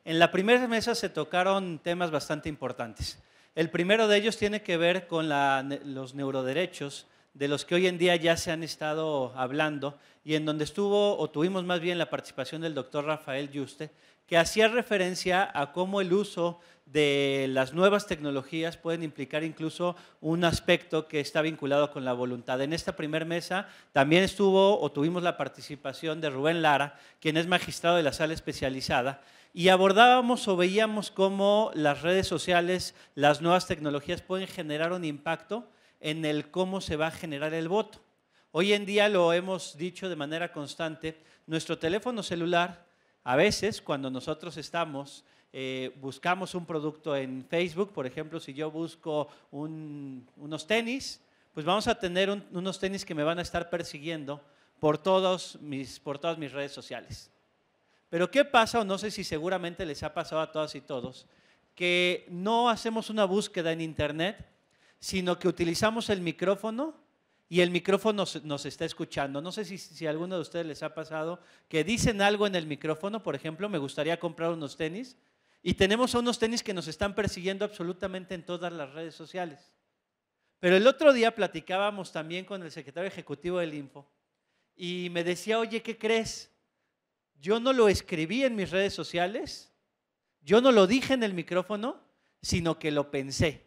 En la primera mesa se tocaron temas bastante importantes. El primero de ellos tiene que ver con los neuroderechos, de los que hoy en día ya se han estado hablando y en donde estuvo, o tuvimos más bien la participación del doctor Rafael Yuste, que hacía referencia a cómo el uso de las nuevas tecnologías pueden implicar incluso un aspecto que está vinculado con la voluntad. En esta primera mesa también estuvo o tuvimos la participación de Rubén Lara, quien es magistrado de la sala especializada, y abordábamos o veíamos cómo las redes sociales, las nuevas tecnologías pueden generar un impacto en el cómo se va a generar el voto. Hoy en día lo hemos dicho de manera constante, nuestro teléfono celular, a veces cuando nosotros buscamos un producto en Facebook, por ejemplo, si yo busco unos tenis, pues vamos a tener unos tenis que me van a estar persiguiendo por todas mis redes sociales. Pero ¿qué pasa? O no sé si seguramente les ha pasado a todas y todos, que no hacemos una búsqueda en internet, sino que utilizamos el micrófono y el micrófono nos está escuchando. No sé si a alguno de ustedes les ha pasado que dicen algo en el micrófono, por ejemplo, me gustaría comprar unos tenis, y tenemos unos tenis que nos están persiguiendo absolutamente en todas las redes sociales. Pero el otro día platicábamos también con el secretario ejecutivo del Info y me decía, oye, ¿qué crees? Yo no lo escribí en mis redes sociales, yo no lo dije en el micrófono, sino que lo pensé.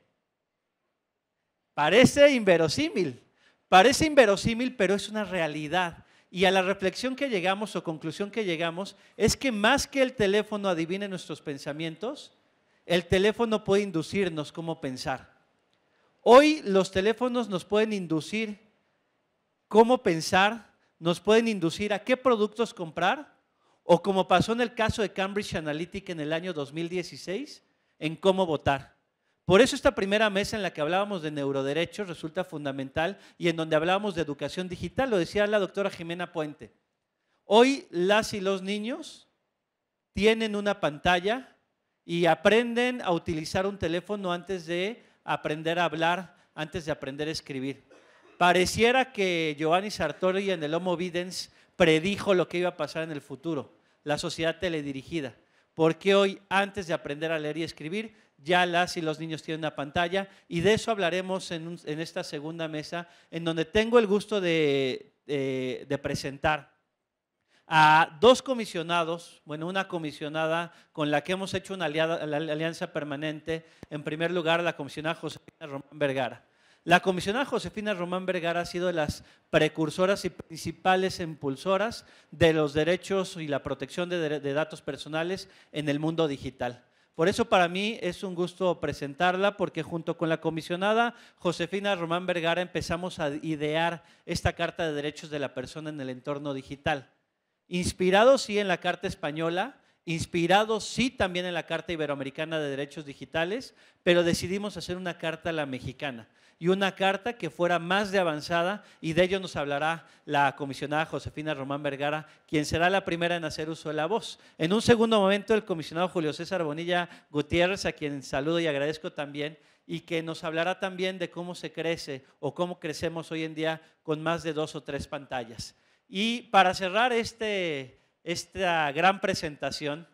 Parece inverosímil, pero es una realidad. Y a la reflexión que llegamos o conclusión que llegamos es que más que el teléfono adivine nuestros pensamientos, el teléfono puede inducirnos cómo pensar. Hoy los teléfonos nos pueden inducir cómo pensar, nos pueden inducir a qué productos comprar, o como pasó en el caso de Cambridge Analytica en el año 2016, en cómo votar. Por eso esta primera mesa en la que hablábamos de neuroderechos resulta fundamental y en donde hablábamos de educación digital, lo decía la doctora Jimena Puente. Hoy las y los niños tienen una pantalla y aprenden a utilizar un teléfono antes de aprender a hablar, antes de aprender a escribir. Pareciera que Giovanni Sartori en el Homo Videns predijo lo que iba a pasar en el futuro, la sociedad teledirigida, porque hoy antes de aprender a leer y escribir, ya las y los niños tienen una pantalla, y de eso hablaremos en esta segunda mesa, en donde tengo el gusto de presentar a dos comisionados, bueno, una comisionada con la que hemos hecho una alianza permanente. En primer lugar, la comisionada Josefina Román Vergara. La comisionada Josefina Román Vergara ha sido de las precursoras y principales impulsoras de los derechos y la protección de datos personales en el mundo digital. Por eso para mí es un gusto presentarla, porque junto con la comisionada Josefina Román Vergara empezamos a idear esta Carta de Derechos de la Persona en el entorno digital. Inspirados sí en la Carta Española, inspirados sí también en la Carta Iberoamericana de Derechos Digitales, pero decidimos hacer una carta a la mexicana y una carta que fuera más de avanzada, y de ello nos hablará la comisionada Josefina Román Vergara, quien será la primera en hacer uso de la voz. En un segundo momento, el comisionado Julio César Bonilla Gutiérrez, a quien saludo y agradezco también, y que nos hablará también de cómo se crece o cómo crecemos hoy en día con más de 2 o 3 pantallas. Y para cerrar esta gran presentación,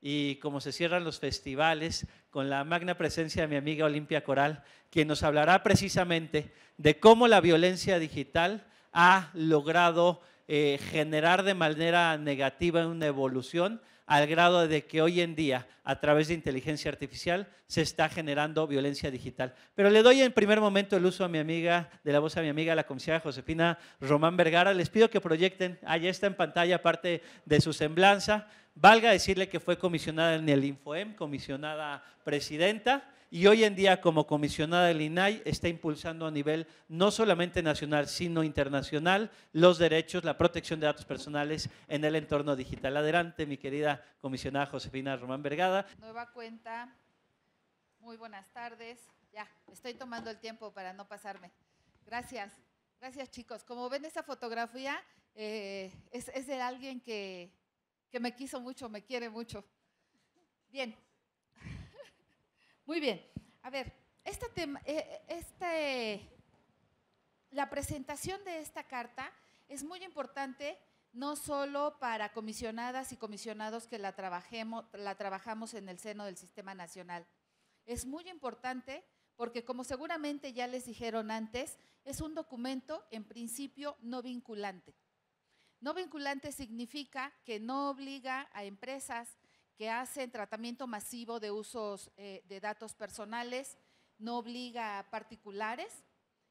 y como se cierran los festivales, con la magna presencia de mi amiga Olimpia Coral, quien nos hablará precisamente de cómo la violencia digital ha logrado generar de manera negativa una evolución, al grado de que hoy en día, a través de inteligencia artificial, se está generando violencia digital. Pero le doy en primer momento el uso a mi amiga, de la voz a mi amiga, la comisionada Josefina Román Vergara. Les pido que proyecten, allá está en pantalla parte de su semblanza. Valga decirle que fue comisionada en el Infoem, comisionada presidenta, y hoy en día como comisionada del INAI está impulsando a nivel no solamente nacional, sino internacional, los derechos, la protección de datos personales en el entorno digital. Adelante, mi querida comisionada Josefina Román Vergara. Nueva cuenta, muy buenas tardes. Ya, estoy tomando el tiempo para no pasarme. Gracias, gracias chicos. Como ven, esta fotografía es de alguien que me quiso mucho, me quiere mucho. Bien. Muy bien. A ver, la presentación de esta carta es muy importante no solo para comisionadas y comisionados que la trabajamos en el seno del Sistema Nacional. Es muy importante porque, como seguramente ya les dijeron antes, es un documento en principio no vinculante. No vinculante significa que no obliga a empresas que hacen tratamiento masivo de usos de datos personales, no obliga a particulares,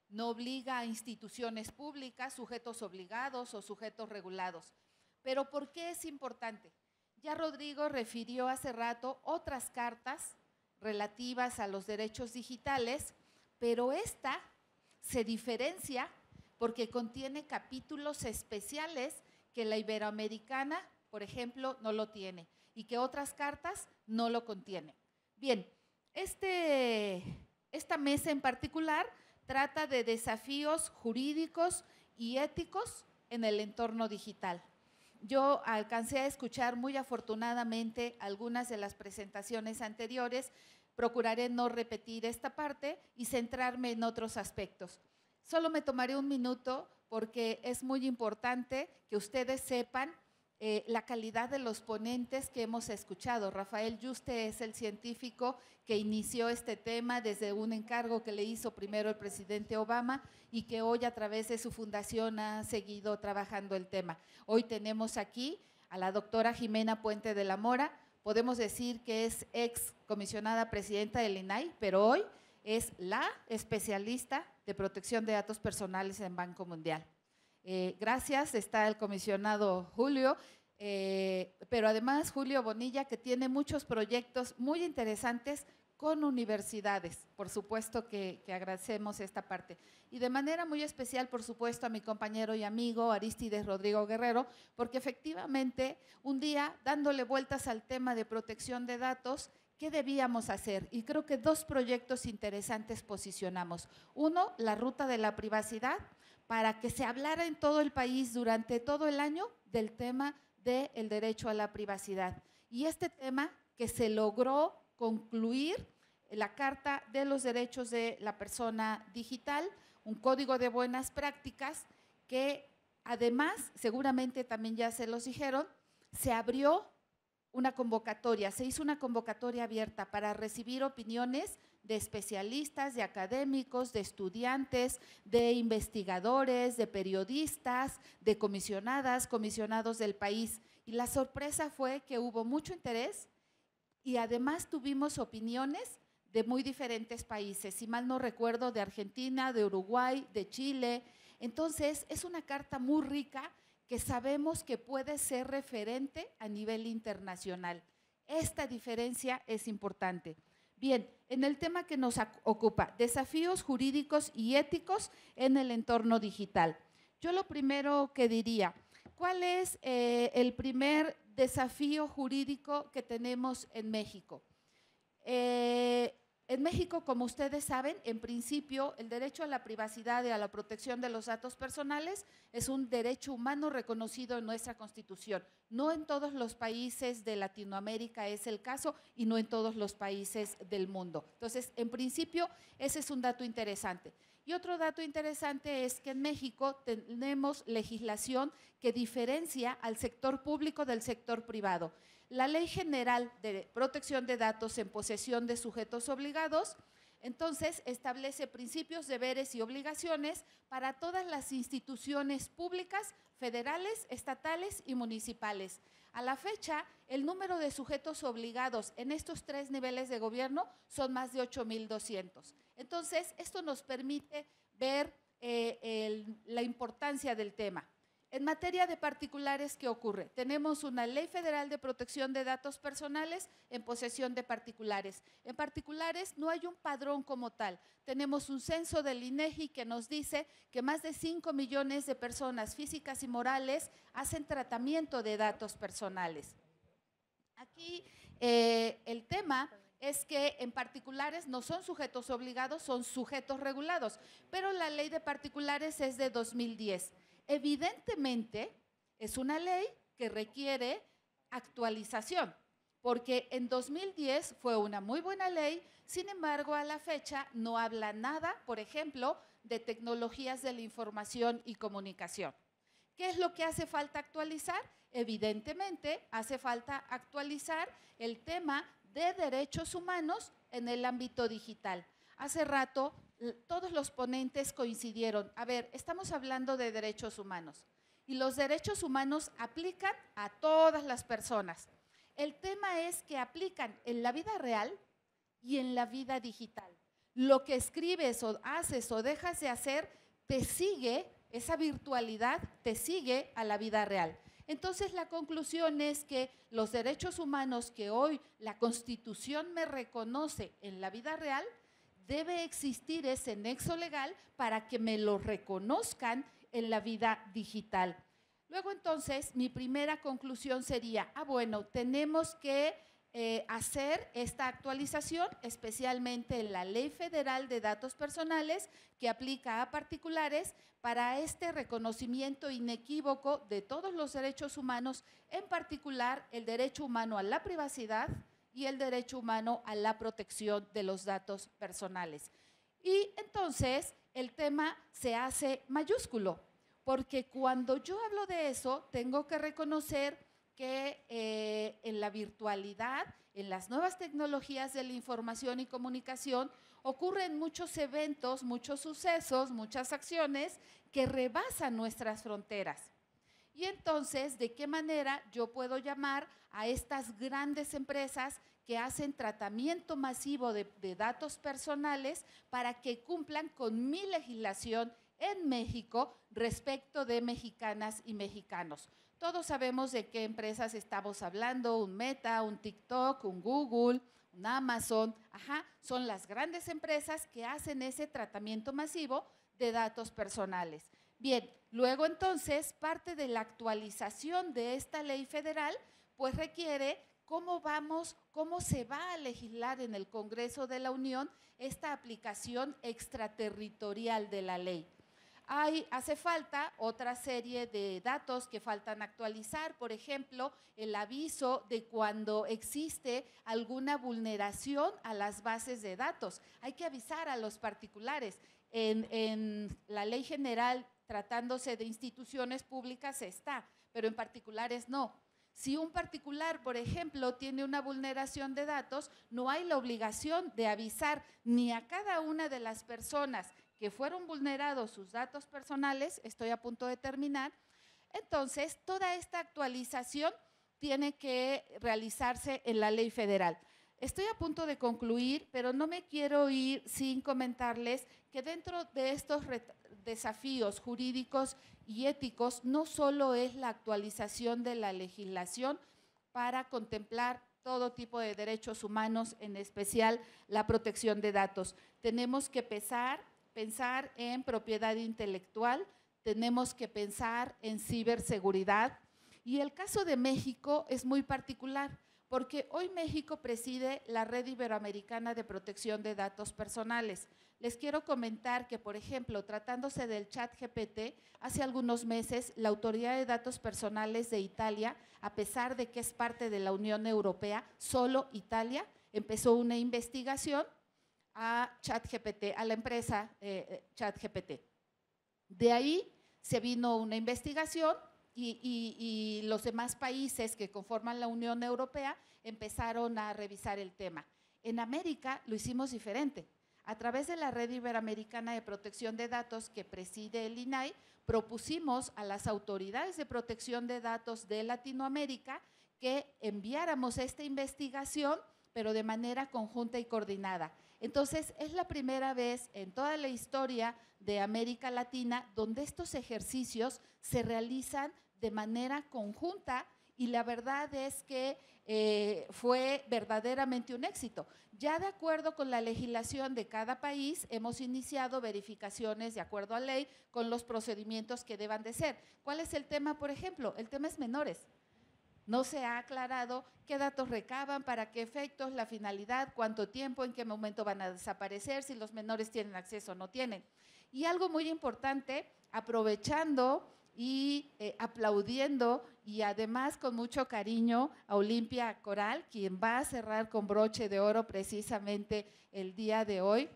no obliga a instituciones públicas, sujetos obligados o sujetos regulados. Pero ¿por qué es importante? Ya Rodrigo refirió hace rato otras cartas relativas a los derechos digitales, pero esta se diferencia porque contiene capítulos especiales que la iberoamericana, por ejemplo, no lo tiene y que otras cartas no lo contienen. Bien, esta mesa en particular trata de desafíos jurídicos y éticos en el entorno digital. Yo alcancé a escuchar muy afortunadamente algunas de las presentaciones anteriores, procuraré no repetir esta parte y centrarme en otros aspectos. Solo me tomaré un minuto porque es muy importante que ustedes sepan la calidad de los ponentes que hemos escuchado. Rafael Yuste es el científico que inició este tema desde un encargo que le hizo primero el presidente Obama y que hoy a través de su fundación ha seguido trabajando el tema. Hoy tenemos aquí a la doctora Jimena Puente de la Mora, podemos decir que es ex comisionada presidenta del INAI, pero hoy es la especialista de protección de datos personales en Banco Mundial. Gracias, está el comisionado Julio, pero además Julio Bonilla, que tiene muchos proyectos muy interesantes con universidades, por supuesto que agradecemos esta parte. Y de manera muy especial, por supuesto, a mi compañero y amigo Arístides Rodrigo Guerrero, porque efectivamente un día dándole vueltas al tema de protección de datos, ¿qué debíamos hacer? Y creo que dos proyectos interesantes posicionamos. Uno, la ruta de la privacidad, para que se hablara en todo el país durante todo el año del tema del derecho a la privacidad. Y este tema que se logró concluir, la Carta de los Derechos de la Persona Digital, un código de buenas prácticas que además, seguramente también ya se los dijeron, se abrió una convocatoria, se hizo una convocatoria abierta para recibir opiniones de especialistas, de académicos, de estudiantes, de investigadores, de periodistas, de comisionadas, comisionados del país. Y la sorpresa fue que hubo mucho interés y además tuvimos opiniones de muy diferentes países, si mal no recuerdo, de Argentina, de Uruguay, de Chile. Entonces, es una carta muy rica que sabemos que puede ser referente a nivel internacional. Esta diferencia es importante. Bien, en el tema que nos ocupa, desafíos jurídicos y éticos en el entorno digital. Yo lo primero que diría, ¿cuál es el primer desafío jurídico que tenemos en México? En México, como ustedes saben, en principio, el derecho a la privacidad y a la protección de los datos personales es un derecho humano reconocido en nuestra Constitución. No en todos los países de Latinoamérica es el caso y no en todos los países del mundo. Entonces, en principio, ese es un dato interesante. Y otro dato interesante es que en México tenemos legislación que diferencia al sector público del sector privado. La Ley General de Protección de Datos en posesión de sujetos obligados, entonces establece principios, deberes y obligaciones para todas las instituciones públicas, federales, estatales y municipales. A la fecha, el número de sujetos obligados en estos tres niveles de gobierno son más de 8,200. Entonces, esto nos permite ver la importancia del tema. En materia de particulares, ¿qué ocurre? Tenemos una Ley Federal de Protección de Datos Personales en posesión de particulares. En particulares no hay un padrón como tal. Tenemos un censo del INEGI que nos dice que más de 5 millones de personas físicas y morales hacen tratamiento de datos personales. Aquí el tema es que en particulares no son sujetos obligados, son sujetos regulados, pero la ley de particulares es de 2010. Evidentemente, es una ley que requiere actualización, porque en 2010 fue una muy buena ley, sin embargo, a la fecha no habla nada, por ejemplo, de tecnologías de la información y comunicación. ¿Qué es lo que hace falta actualizar? Evidentemente, hace falta actualizar el tema de derechos humanos en el ámbito digital. Hace rato todos los ponentes coincidieron, a ver, estamos hablando de derechos humanos y los derechos humanos aplican a todas las personas. El tema es que aplican en la vida real y en la vida digital. Lo que escribes o haces o dejas de hacer te sigue, esa virtualidad te sigue a la vida real. Entonces la conclusión es que los derechos humanos que hoy la Constitución me reconoce en la vida real, debe existir ese nexo legal para que me lo reconozcan en la vida digital. Luego entonces mi primera conclusión sería, bueno, tenemos que hacer esta actualización, especialmente en la Ley Federal de Datos Personales que aplica a particulares para este reconocimiento inequívoco de todos los derechos humanos, en particular el derecho humano a la privacidad y el derecho humano a la protección de los datos personales. Y entonces el tema se hace mayúsculo, porque cuando yo hablo de eso, tengo que reconocer que en la virtualidad, en las nuevas tecnologías de la información y comunicación, ocurren muchos eventos, muchos sucesos, muchas acciones que rebasan nuestras fronteras. Y entonces, ¿de qué manera yo puedo llamar a estas grandes empresas que hacen tratamiento masivo de datos personales para que cumplan con mi legislación en México respecto de mexicanas y mexicanos? Todos sabemos de qué empresas estamos hablando, un Meta, un TikTok, un Google, un Amazon, son las grandes empresas que hacen ese tratamiento masivo de datos personales. Bien, luego entonces parte de la actualización de esta ley federal pues requiere cómo se va a legislar en el Congreso de la Unión esta aplicación extraterritorial de la ley. Hace falta otra serie de datos que faltan actualizar, por ejemplo, el aviso de cuando existe alguna vulneración a las bases de datos. Hay que avisar a los particulares. En la ley general, tratándose de instituciones públicas, está, pero en particulares no. Si un particular, por ejemplo, tiene una vulneración de datos, no hay la obligación de avisar ni a cada una de las personas que fueron vulnerados sus datos personales, estoy a punto de terminar. Entonces, toda esta actualización tiene que realizarse en la ley federal. Estoy a punto de concluir, pero no me quiero ir sin comentarles que dentro de estos desafíos jurídicos y éticos, no solo es la actualización de la legislación para contemplar todo tipo de derechos humanos, en especial la protección de datos. Tenemos que pensar en propiedad intelectual, tenemos que pensar en ciberseguridad, y el caso de México es muy particular, porque hoy México preside la Red Iberoamericana de Protección de Datos Personales. Les quiero comentar que, por ejemplo, tratándose del ChatGPT, hace algunos meses la Autoridad de Datos Personales de Italia, a pesar de que es parte de la Unión Europea, solo Italia empezó una investigación a ChatGPT, a la empresa ChatGPT. De ahí se vino una investigación y los demás países que conforman la Unión Europea empezaron a revisar el tema. En América lo hicimos diferente. A través de la Red Iberoamericana de Protección de Datos que preside el INAI, propusimos a las autoridades de protección de datos de Latinoamérica que enviáramos esta investigación, pero de manera conjunta y coordinada. Entonces, es la primera vez en toda la historia de América Latina donde estos ejercicios se realizan de manera conjunta, y la verdad es que fue verdaderamente un éxito. Ya de acuerdo con la legislación de cada país, hemos iniciado verificaciones de acuerdo a ley con los procedimientos que deban de ser. ¿Cuál es el tema, por ejemplo? El tema es menores. No se ha aclarado qué datos recaban, para qué efectos, la finalidad, cuánto tiempo, en qué momento van a desaparecer, si los menores tienen acceso o no tienen. Y algo muy importante, aprovechando y aplaudiendo y además con mucho cariño a Olimpia Coral, quien va a cerrar con broche de oro precisamente el día de hoy.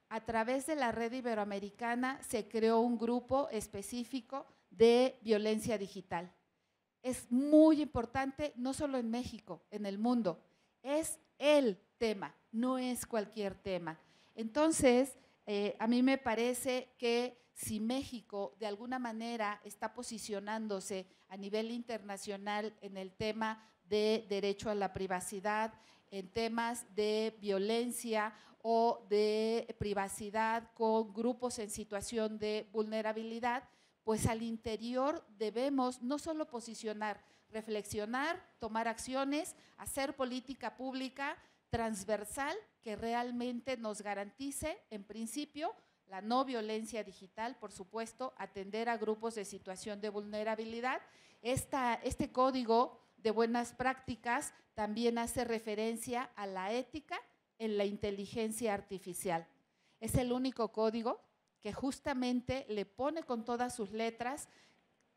A través de la Red Iberoamericana se creó un grupo específico de violencia digital. Es muy importante, no solo en México, en el mundo. Es el tema, no es cualquier tema. Entonces, a mí me parece que si México de alguna manera está posicionándose a nivel internacional en el tema de derecho a la privacidad, en temas de violencia o de privacidad con grupos en situación de vulnerabilidad, pues al interior debemos no solo posicionar, reflexionar, tomar acciones, hacer política pública transversal que realmente nos garantice, en principio, la no violencia digital, por supuesto, atender a grupos de situación de vulnerabilidad. Este código de buenas prácticas también hace referencia a la ética en la inteligencia artificial. Es el único código que justamente le pone con todas sus letras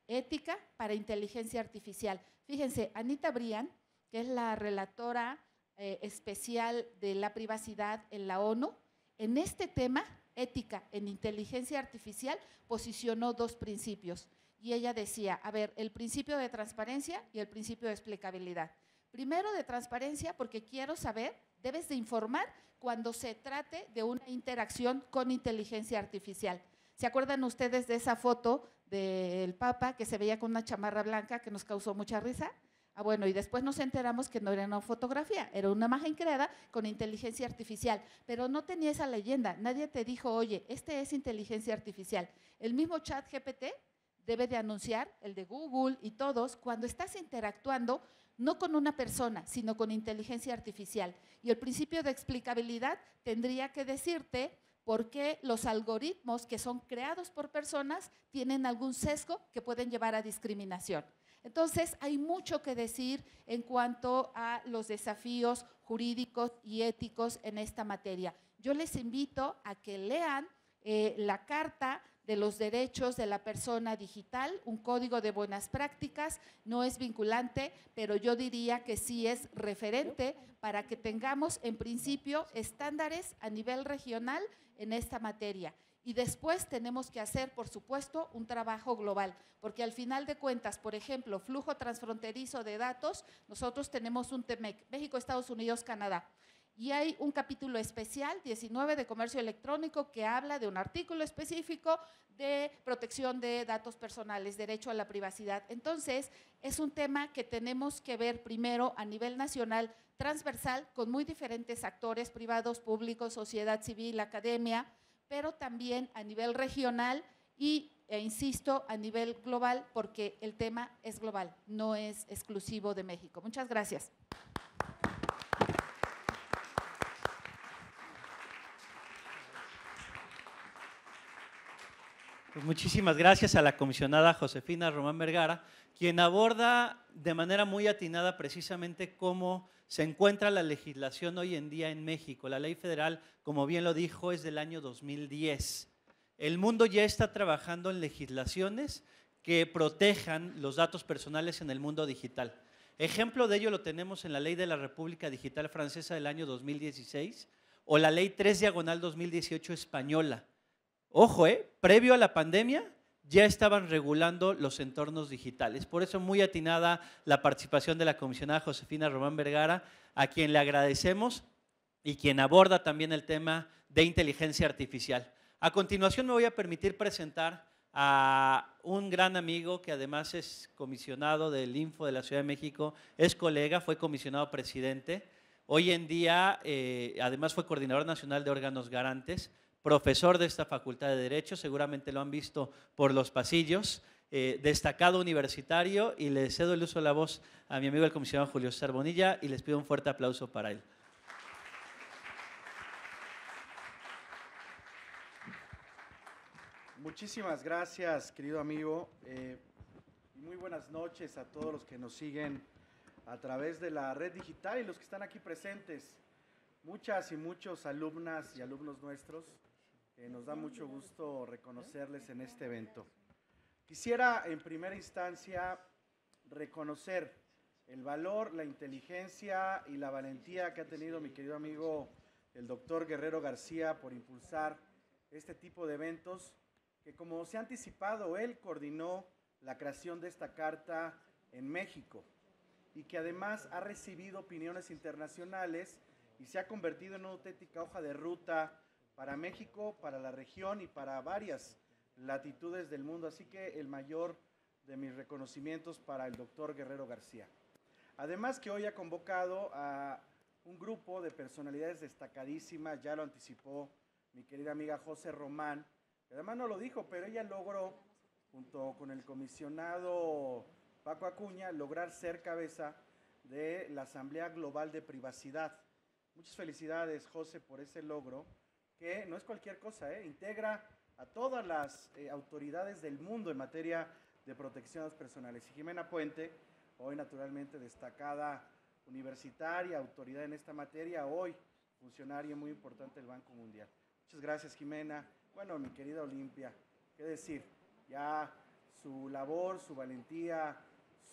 ética para inteligencia artificial. Fíjense, Anita Brian, que es la relatora especial de la privacidad en la ONU, en este tema, ética en inteligencia artificial, posicionó dos principios. Y ella decía, a ver, el principio de transparencia y el principio de explicabilidad. Primero de transparencia, porque quiero saber, debes de informar cuando se trate de una interacción con inteligencia artificial. ¿Se acuerdan ustedes de esa foto del Papa que se veía con una chamarra blanca que nos causó mucha risa? Ah, bueno, y después nos enteramos que no era una fotografía, era una imagen creada con inteligencia artificial, pero no tenía esa leyenda. Nadie te dijo, oye, este es inteligencia artificial. El mismo ChatGPT debe de anunciar, el de Google y todos, cuando estás interactuando no con una persona, sino con inteligencia artificial. Y el principio de explicabilidad tendría que decirte por qué los algoritmos que son creados por personas tienen algún sesgo que pueden llevar a discriminación. Entonces, hay mucho que decir en cuanto a los desafíos jurídicos y éticos en esta materia. Yo les invito a que lean la Carta de los Derechos de la Persona Digital, un código de buenas prácticas, no es vinculante, pero yo diría que sí es referente para que tengamos en principio estándares a nivel regional en esta materia. Y después tenemos que hacer, por supuesto, un trabajo global, porque al final de cuentas, por ejemplo, flujo transfronterizo de datos, nosotros tenemos un TEMEC, México, Estados Unidos, Canadá. Y hay un capítulo especial, 19, de comercio electrónico, que habla de un artículo específico de protección de datos personales, derecho a la privacidad. Entonces, es un tema que tenemos que ver primero a nivel nacional, transversal, con muy diferentes actores privados, públicos, sociedad civil, academia, pero también a nivel regional e insisto, a nivel global, porque el tema es global, no es exclusivo de México. Muchas gracias. Pues muchísimas gracias a la comisionada Josefina Román Vergara, quien aborda de manera muy atinada precisamente cómo se encuentra la legislación hoy en día en México. La ley federal, como bien lo dijo, es del año 2010. El mundo ya está trabajando en legislaciones que protejan los datos personales en el mundo digital. Ejemplo de ello lo tenemos en la Ley de la República Digital Francesa del año 2016 o la Ley 3/2018 española. Ojo, previo a la pandemia ya estaban regulando los entornos digitales. Por eso muy atinada la participación de la comisionada Josefina Román Vergara, a quien le agradecemos y quien aborda también el tema de inteligencia artificial. A continuación me voy a permitir presentar a un gran amigo que además es comisionado del Info de la Ciudad de México, es colega, fue comisionado presidente. Hoy en día, además fue coordinador nacional de órganos garantes, profesor de esta Facultad de Derecho, seguramente lo han visto por los pasillos, destacado universitario, y le cedo el uso de la voz a mi amigo el comisionado Julio César Bonilla y les pido un fuerte aplauso para él. Muchísimas gracias, querido amigo. Muy buenas noches a todos los que nos siguen a través de la red digital y los que están aquí presentes. Muchas y muchos alumnas y alumnos nuestros. Nos da mucho gusto reconocerles en este evento. Quisiera en primera instancia reconocer el valor, la inteligencia y la valentía que ha tenido mi querido amigo el doctor Guerrero García por impulsar este tipo de eventos que, como se ha anticipado, él coordinó la creación de esta carta en México y que además ha recibido opiniones internacionales y se ha convertido en una auténtica hoja de ruta para México, para la región y para varias latitudes del mundo. Así que el mayor de mis reconocimientos para el doctor Guerrero García. Además que hoy ha convocado a un grupo de personalidades destacadísimas, ya lo anticipó mi querida amiga José Román, que además no lo dijo, pero ella logró, junto con el comisionado Paco Acuña, lograr ser cabeza de la Asamblea Global de Privacidad. Muchas felicidades, José, por ese logro, que no es cualquier cosa, integra a todas las autoridades del mundo en materia de protección de datos personales. Y Jimena Puente, hoy naturalmente destacada universitaria, autoridad en esta materia, hoy funcionaria muy importante del Banco Mundial. Muchas gracias, Jimena. Bueno, mi querida Olimpia, qué decir, ya su labor, su valentía,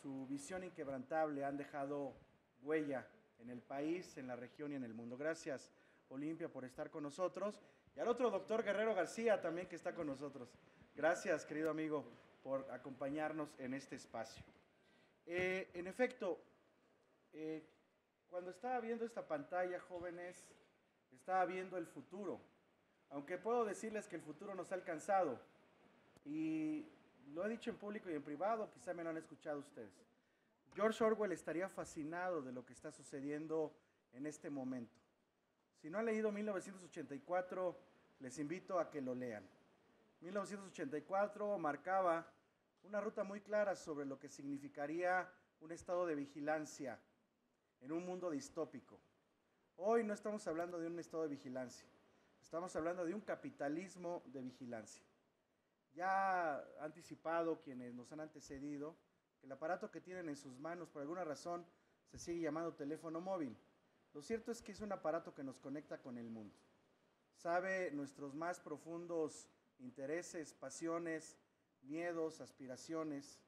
su visión inquebrantable han dejado huella en el país, en la región y en el mundo. Gracias, Olimpia, por estar con nosotros. Y al otro doctor Guerrero García también que está con nosotros. Gracias, querido amigo, por acompañarnos en este espacio. En efecto, cuando estaba viendo esta pantalla, jóvenes, estaba viendo el futuro. Aunque puedo decirles que el futuro nos ha alcanzado. Y lo he dicho en público y en privado, quizá me lo han escuchado ustedes. George Orwell estaría fascinado de lo que está sucediendo en este momento. Si no han leído 1984, les invito a que lo lean. 1984 marcaba una ruta muy clara sobre lo que significaría un estado de vigilancia en un mundo distópico. Hoy no estamos hablando de un estado de vigilancia, estamos hablando de un capitalismo de vigilancia. Ya ha anticipado quienes nos han antecedido que el aparato que tienen en sus manos, por alguna razón, se sigue llamando teléfono móvil. Lo cierto es que es un aparato que nos conecta con el mundo. Sabe nuestros más profundos intereses, pasiones, miedos, aspiraciones,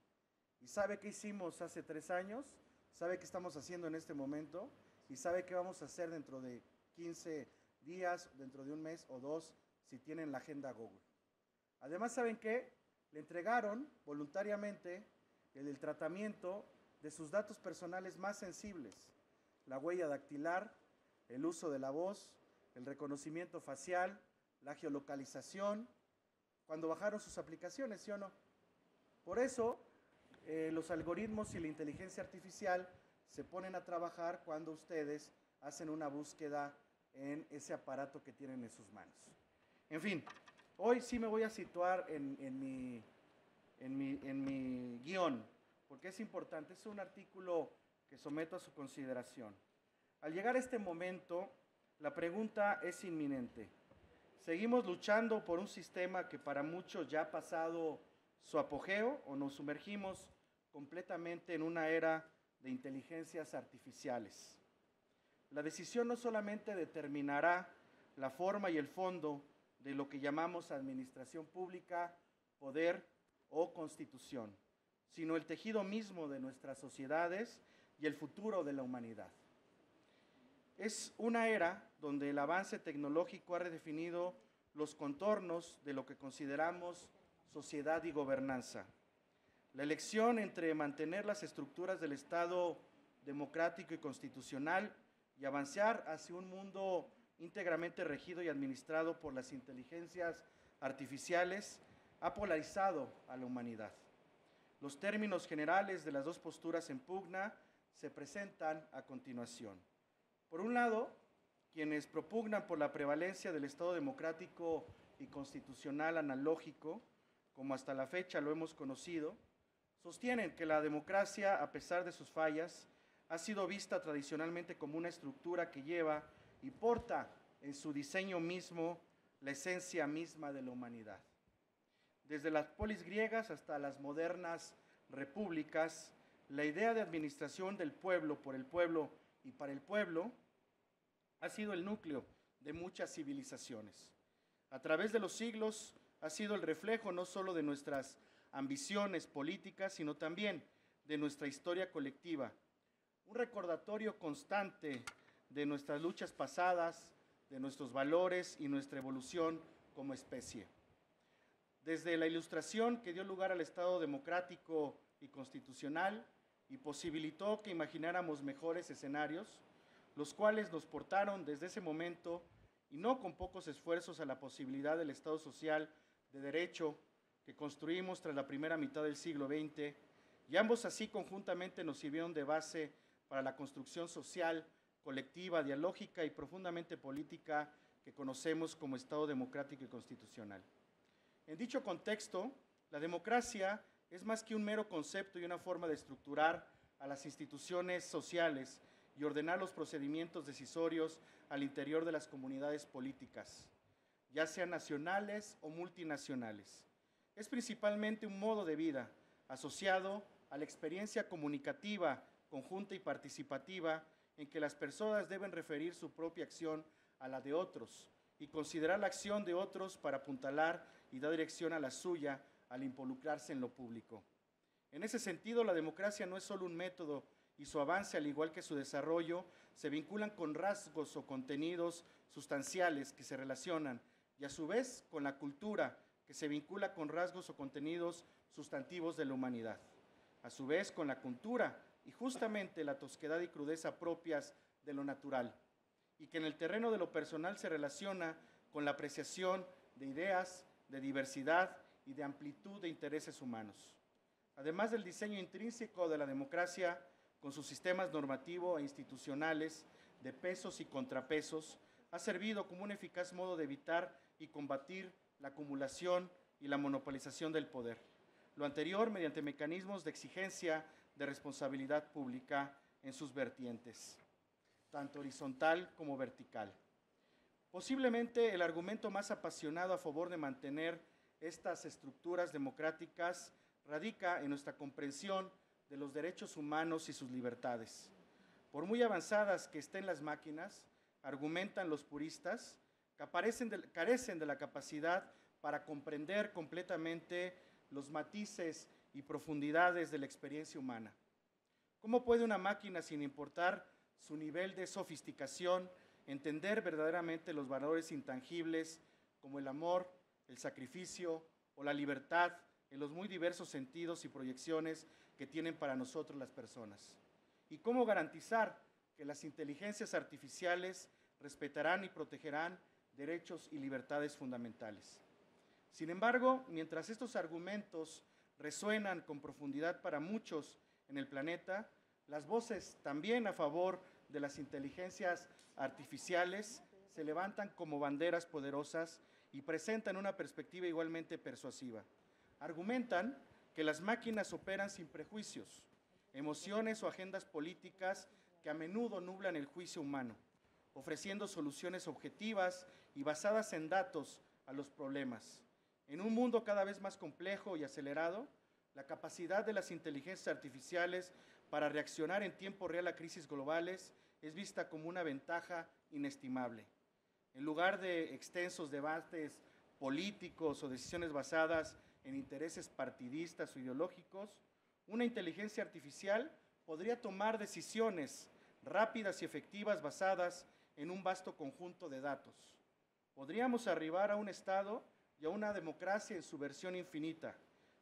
y sabe qué hicimos hace 3 años, sabe qué estamos haciendo en este momento, y sabe qué vamos a hacer dentro de 15 días, dentro de un mes o 2, si tienen la agenda Google. Además, ¿saben qué? Le entregaron voluntariamente el tratamiento de sus datos personales más sensibles, la huella dactilar, el uso de la voz, el reconocimiento facial, la geolocalización, cuando bajaron sus aplicaciones, ¿sí o no? Por eso, los algoritmos y la inteligencia artificial se ponen a trabajar cuando ustedes hacen una búsqueda en ese aparato que tienen en sus manos. En fin, hoy sí me voy a situar en mi guión, porque es importante, es un artículo que someto a su consideración. Al llegar a este momento, la pregunta es inminente. ¿Seguimos luchando por un sistema que para muchos ya ha pasado su apogeo o nos sumergimos completamente en una era de inteligencias artificiales? La decisión no solamente determinará la forma y el fondo de lo que llamamos administración pública, poder o constitución, sino el tejido mismo de nuestras sociedades y el futuro de la humanidad. Es una era donde el avance tecnológico ha redefinido los contornos de lo que consideramos sociedad y gobernanza. La elección entre mantener las estructuras del Estado democrático y constitucional y avanzar hacia un mundo íntegramente regido y administrado por las inteligencias artificiales ha polarizado a la humanidad. Los términos generales de las dos posturas en pugna se presentan a continuación. Por un lado, quienes propugnan por la prevalencia del Estado democrático y constitucional analógico, como hasta la fecha lo hemos conocido, sostienen que la democracia, a pesar de sus fallas, ha sido vista tradicionalmente como una estructura que lleva y porta en su diseño mismo la esencia misma de la humanidad. Desde las polis griegas hasta las modernas repúblicas, la idea de administración del pueblo por el pueblo y para el pueblo ha sido el núcleo de muchas civilizaciones. A través de los siglos ha sido el reflejo no solo de nuestras ambiciones políticas, sino también de nuestra historia colectiva, un recordatorio constante de nuestras luchas pasadas, de nuestros valores y nuestra evolución como especie. desde la Ilustración, que dio lugar al Estado democrático y constitucional y posibilitó que imagináramos mejores escenarios, los cuales nos portaron desde ese momento, y no con pocos esfuerzos, a la posibilidad del Estado social de derecho que construimos tras la primera mitad del siglo XX, y ambos así conjuntamente nos sirvieron de base para la construcción social, colectiva, dialógica y profundamente política que conocemos como Estado democrático y constitucional. En dicho contexto, la democracia es más que un mero concepto y una forma de estructurar a las instituciones sociales y ordenar los procedimientos decisorios al interior de las comunidades políticas, ya sean nacionales o multinacionales. Es principalmente un modo de vida asociado a la experiencia comunicativa, conjunta y participativa en que las personas deben referir su propia acción a la de otros y considerar la acción de otros para apuntalar y dar dirección a la suya al involucrarse en lo público. En ese sentido, la democracia no es solo un método y su avance, al igual que su desarrollo, se vinculan con rasgos o contenidos sustanciales que se relacionan y a su vez con la cultura, que se vincula con rasgos o contenidos sustantivos de la humanidad. A su vez con la cultura y justamente la tosquedad y crudeza propias de lo natural, y que en el terreno de lo personal se relaciona con la apreciación de ideas, de diversidad y de amplitud de intereses humanos. Además del diseño intrínseco de la democracia, con sus sistemas normativos e institucionales de pesos y contrapesos, ha servido como un eficaz modo de evitar y combatir la acumulación y la monopolización del poder. Lo anterior mediante mecanismos de exigencia de responsabilidad pública en sus vertientes, tanto horizontal como vertical. Posiblemente el argumento más apasionado a favor de mantener estas estructuras democráticas radica en nuestra comprensión de los derechos humanos y sus libertades. Por muy avanzadas que estén las máquinas, argumentan los puristas, carecen de la capacidad para comprender completamente los matices y profundidades de la experiencia humana. ¿Cómo puede una máquina, sin importar su nivel de sofisticación, entender verdaderamente los valores intangibles como el amor, el sacrificio o la libertad en los muy diversos sentidos y proyecciones que tienen para nosotros las personas? ¿Y cómo garantizar que las inteligencias artificiales respetarán y protegerán derechos y libertades fundamentales? Sin embargo, mientras estos argumentos resuenan con profundidad para muchos en el planeta, las voces también a favor de las inteligencias artificiales se levantan como banderas poderosas y presentan una perspectiva igualmente persuasiva. Argumentan que las máquinas operan sin prejuicios, emociones o agendas políticas que a menudo nublan el juicio humano, ofreciendo soluciones objetivas y basadas en datos a los problemas. En un mundo cada vez más complejo y acelerado, la capacidad de las inteligencias artificiales para reaccionar en tiempo real a crisis globales es vista como una ventaja inestimable. En lugar de extensos debates políticos o decisiones basadas en intereses partidistas o ideológicos, una inteligencia artificial podría tomar decisiones rápidas y efectivas basadas en un vasto conjunto de datos. Podríamos arribar a un estado y a una democracia en su versión infinita,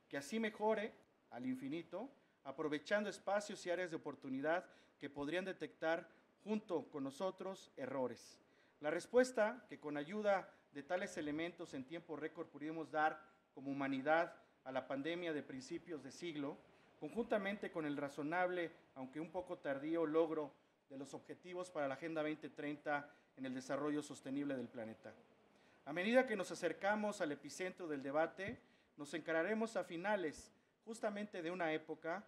que así mejore al infinito, aprovechando espacios y áreas de oportunidad que podrían detectar junto con nosotros errores. La respuesta que con ayuda de tales elementos en tiempo récord pudimos dar como humanidad a la pandemia de principios de siglo, conjuntamente con el razonable, aunque un poco tardío, logro de los objetivos para la Agenda 2030 en el desarrollo sostenible del planeta. A medida que nos acercamos al epicentro del debate, nos encararemos a finales justamente de una época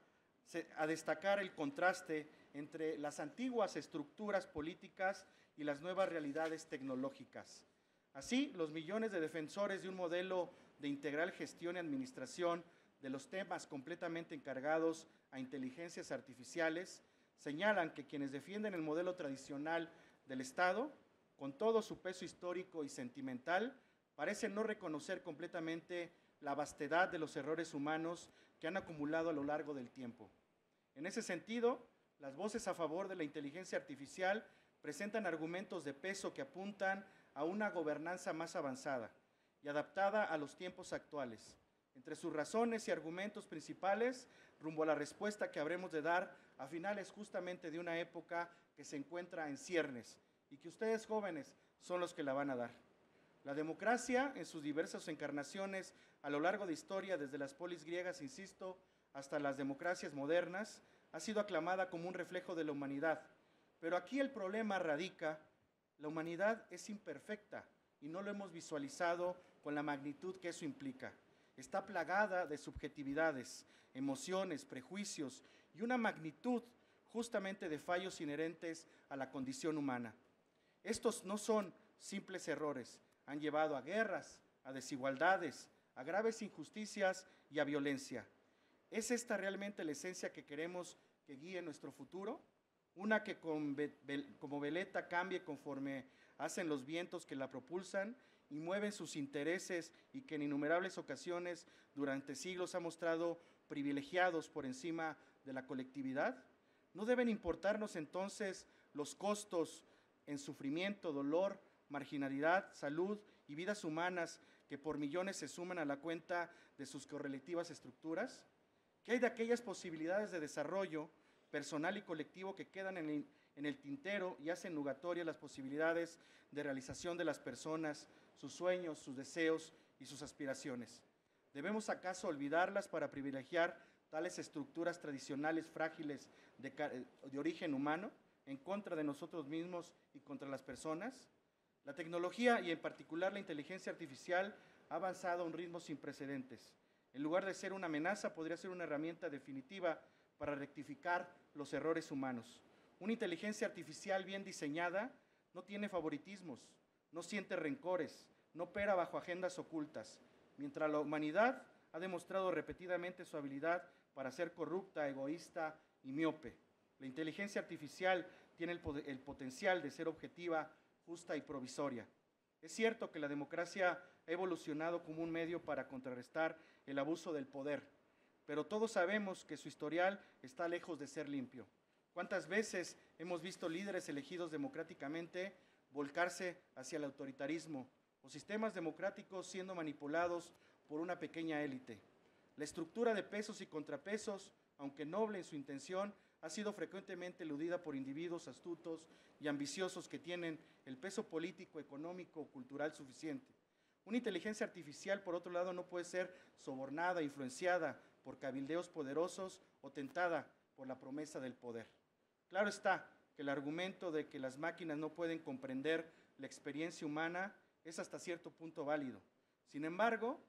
a destacar el contraste entre las antiguas estructuras políticas y las nuevas realidades tecnológicas. Así, los millones de defensores de un modelo de integral gestión y administración de los temas completamente encargados a inteligencias artificiales señalan que quienes defienden el modelo tradicional del Estado, con todo su peso histórico y sentimental, parecen no reconocer completamente la vastedad de los errores humanos que han acumulado a lo largo del tiempo. En ese sentido, las voces a favor de la inteligencia artificial presentan argumentos de peso que apuntan a una gobernanza más avanzada, y adaptada a los tiempos actuales. Entre sus razones y argumentos principales, rumbo a la respuesta que habremos de dar a finales justamente de una época que se encuentra en ciernes y que ustedes jóvenes son los que la van a dar. La democracia, en sus diversas encarnaciones a lo largo de historia, desde las polis griegas, insisto, hasta las democracias modernas, ha sido aclamada como un reflejo de la humanidad. Pero aquí el problema radica: la humanidad es imperfecta y no lo hemos visualizado con la magnitud que eso implica. Está plagada de subjetividades, emociones, prejuicios y una magnitud justamente de fallos inherentes a la condición humana. Estos no son simples errores, han llevado a guerras, a desigualdades, a graves injusticias y a violencia. ¿Es esta realmente la esencia que queremos que guíe nuestro futuro? Una que como veleta cambie conforme hacen los vientos que la propulsan y mueven sus intereses, y que en innumerables ocasiones durante siglos ha mostrado privilegiados por encima de la colectividad. ¿No deben importarnos entonces los costos en sufrimiento, dolor, marginalidad, salud y vidas humanas que por millones se suman a la cuenta de sus correlativas estructuras? ¿Qué hay de aquellas posibilidades de desarrollo personal y colectivo que quedan en el tintero y hacen nugatorias las posibilidades de realización de las personas, sus sueños, sus deseos y sus aspiraciones? ¿Debemos acaso olvidarlas para privilegiar tales estructuras tradicionales frágiles de origen humano en contra de nosotros mismos y contra las personas? La tecnología, y en particular la inteligencia artificial, ha avanzado a un ritmo sin precedentes. En lugar de ser una amenaza, podría ser una herramienta definitiva para rectificar los errores humanos. Una inteligencia artificial bien diseñada no tiene favoritismos, no siente rencores, no opera bajo agendas ocultas, mientras la humanidad ha demostrado repetidamente su habilidad para ser corrupta, egoísta y miope. La inteligencia artificial tiene el potencial de ser objetiva, justa y provisoria. Es cierto que la democracia ha evolucionado como un medio para contrarrestar el abuso del poder, pero todos sabemos que su historial está lejos de ser limpio. ¿Cuántas veces hemos visto líderes elegidos democráticamente volcarse hacia el autoritarismo o sistemas democráticos siendo manipulados por una pequeña élite? La estructura de pesos y contrapesos, aunque noble en su intención, ha sido frecuentemente eludida por individuos astutos y ambiciosos que tienen el peso político, económico o cultural suficiente. Una inteligencia artificial, por otro lado, no puede ser sobornada, influenciada por cabildeos poderosos o tentada por la promesa del poder. Claro está que el argumento de que las máquinas no pueden comprender la experiencia humana es hasta cierto punto válido. Sin embargo,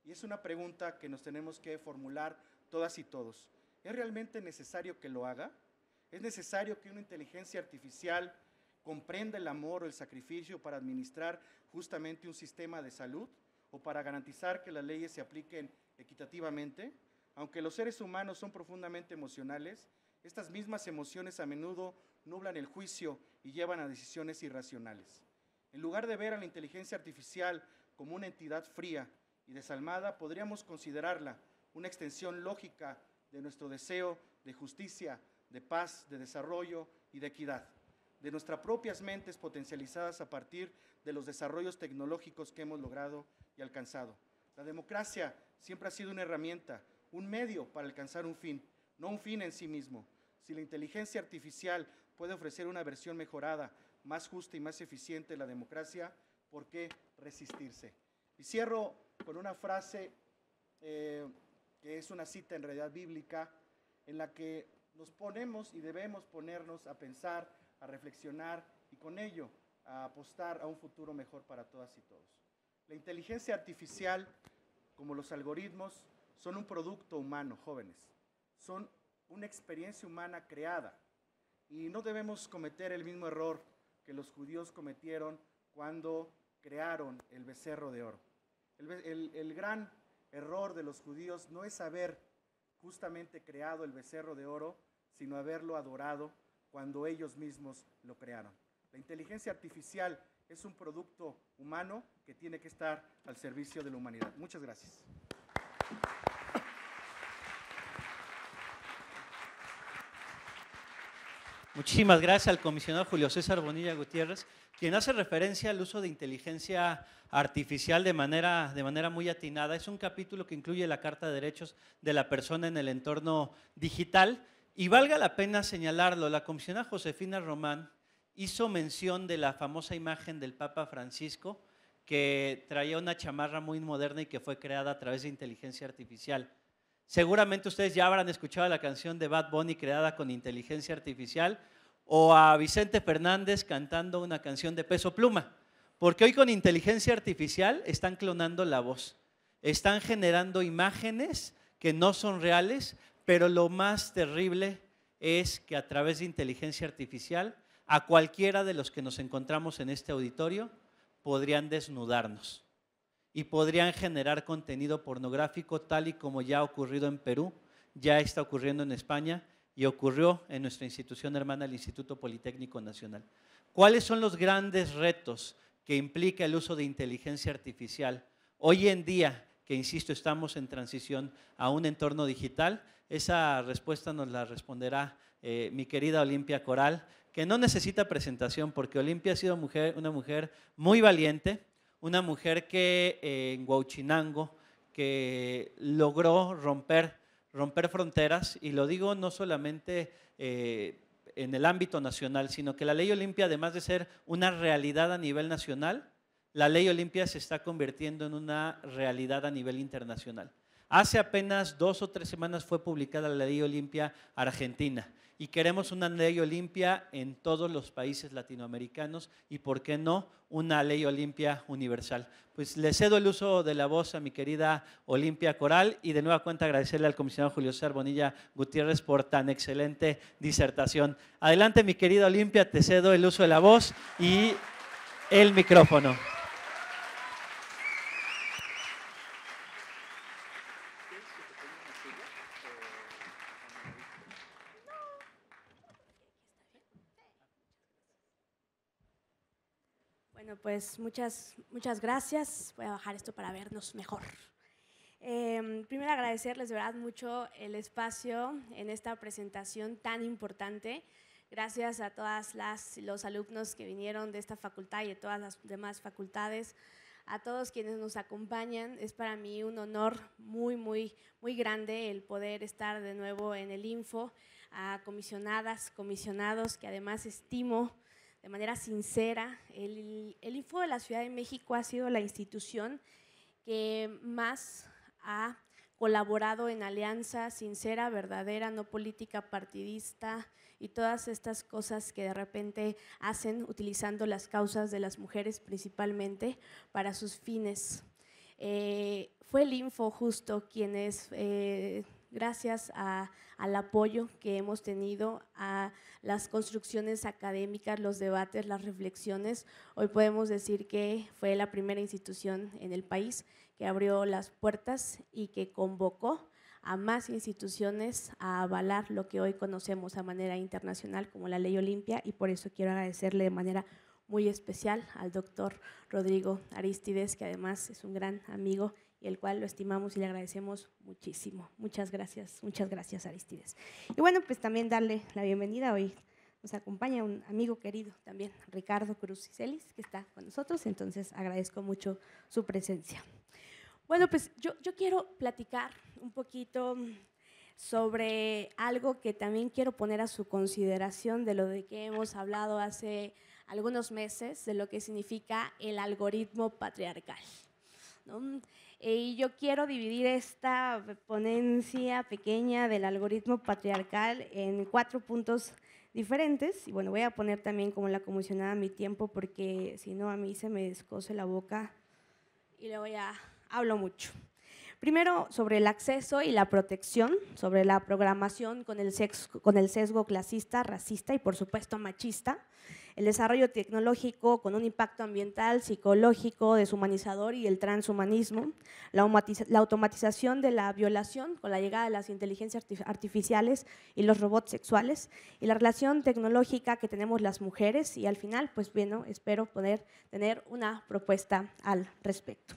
y es una pregunta que nos tenemos que formular todas y todos, ¿es realmente necesario que lo haga? ¿Es necesario que una inteligencia artificial comprenda el amor o el sacrificio para administrar justamente un sistema de salud o para garantizar que las leyes se apliquen equitativamente? Aunque los seres humanos son profundamente emocionales, estas mismas emociones a menudo nublan el juicio y llevan a decisiones irracionales. En lugar de ver a la inteligencia artificial como una entidad fría y desalmada, podríamos considerarla una extensión lógica de nuestro deseo de justicia, de paz, de desarrollo y de equidad, de nuestras propias mentes potencializadas a partir de los desarrollos tecnológicos que hemos logrado y alcanzado. La democracia siempre ha sido una herramienta, un medio para alcanzar un fin, no un fin en sí mismo. Si la inteligencia artificial puede ofrecer una versión mejorada, más justa y más eficiente de la democracia, ¿por qué resistirse? Y cierro con una frase que es una cita en realidad bíblica, en la que nos ponemos y debemos ponernos a pensar, a reflexionar y con ello a apostar a un futuro mejor para todas y todos. La inteligencia artificial, como los algoritmos, son un producto humano, jóvenes. Son una experiencia humana creada y no debemos cometer el mismo error que los judíos cometieron cuando crearon el becerro de oro. El gran error de los judíos no es haber justamente creado el becerro de oro, sino haberlo adorado cuando ellos mismos lo crearon. La inteligencia artificial es un producto humano que tiene que estar al servicio de la humanidad. Muchas gracias. Muchísimas gracias al comisionado Julio César Bonilla Gutiérrez, quien hace referencia al uso de inteligencia artificial de manera muy atinada. Es un capítulo que incluye la Carta de Derechos de la Persona en el entorno digital y valga la pena señalarlo, la comisionada Josefina Román hizo mención de la famosa imagen del Papa Francisco que traía una chamarra muy moderna y que fue creada a través de inteligencia artificial. Seguramente ustedes ya habrán escuchado la canción de Bad Bunny creada con inteligencia artificial o a Vicente Fernández cantando una canción de Peso Pluma, porque hoy con inteligencia artificial están clonando la voz, están generando imágenes que no son reales, pero lo más terrible es que a través de inteligencia artificial a cualquiera de los que nos encontramos en este auditorio podrían desnudarnos y podrían generar contenido pornográfico tal y como ya ha ocurrido en Perú, ya está ocurriendo en España y ocurrió en nuestra institución hermana, el Instituto Politécnico Nacional. ¿Cuáles son los grandes retos que implica el uso de inteligencia artificial? Hoy en día, que insisto, estamos en transición a un entorno digital, esa respuesta nos la responderá mi querida Olimpia Coral, que no necesita presentación porque Olimpia ha sido una mujer muy valiente, una mujer que en Huauchinango, que logró romper fronteras, y lo digo no solamente en el ámbito nacional, sino que la Ley Olimpia, además de ser una realidad a nivel nacional, la Ley Olimpia se está convirtiendo en una realidad a nivel internacional. Hace apenas 2 o 3 semanas fue publicada la Ley Olimpia Argentina y queremos una Ley Olimpia en todos los países latinoamericanos y, ¿por qué no?, una Ley Olimpia universal. Pues le cedo el uso de la voz a mi querida Olimpia Coral y de nueva cuenta agradecerle al comisionado Julio César Bonilla Gutiérrez por tan excelente disertación. Adelante, mi querida Olimpia, te cedo el uso de la voz y el micrófono. Bueno, pues muchas gracias. Voy a bajar esto para vernos mejor. Primero agradecerles de verdad mucho el espacio en esta presentación tan importante. Gracias a todas los alumnos que vinieron de esta facultad y de todas las demás facultades, a todos quienes nos acompañan. Es para mí un honor muy grande el poder estar de nuevo en el Info, a comisionadas, comisionados que además estimo de manera sincera. El Info de la Ciudad de México ha sido la institución que más ha colaborado en alianza sincera, verdadera, no política partidista y todas estas cosas que de repente hacen utilizando las causas de las mujeres principalmente para sus fines. Fue el Info justo quienes, gracias al apoyo que hemos tenido, a las construcciones académicas, los debates, las reflexiones, hoy podemos decir que fue la primera institución en el país que abrió las puertas y que convocó a más instituciones a avalar lo que hoy conocemos a manera internacional como la Ley Olimpia, y por eso quiero agradecerle de manera muy especial al doctor Rodrigo Arístides, que además es un gran amigo y el cual lo estimamos y le agradecemos muchísimo. Muchas gracias Arístides. Y bueno, pues también darle la bienvenida. Hoy nos acompaña un amigo querido también, Ricardo Cruz Celis, que está con nosotros, entonces agradezco mucho su presencia. Bueno, pues yo quiero platicar un poquito sobre algo que también quiero poner a su consideración de lo de que hemos hablado hace algunos meses, de lo que significa el algoritmo patriarcal, ¿no? Y yo quiero dividir esta ponencia pequeña del algoritmo patriarcal en 4 puntos diferentes. Y bueno, voy a poner también como la comisionada mi tiempo, porque si no a mí se me descose la boca y luego ya hablo mucho. Primero, sobre el acceso y la protección, sobre la programación con el sesgo clasista, racista y por supuesto machista, el desarrollo tecnológico con un impacto ambiental, psicológico, deshumanizador y el transhumanismo, la automatización de la violación con la llegada de las inteligencias artificiales y los robots sexuales, y la relación tecnológica que tenemos las mujeres, y al final, pues bueno, espero poder tener una propuesta al respecto.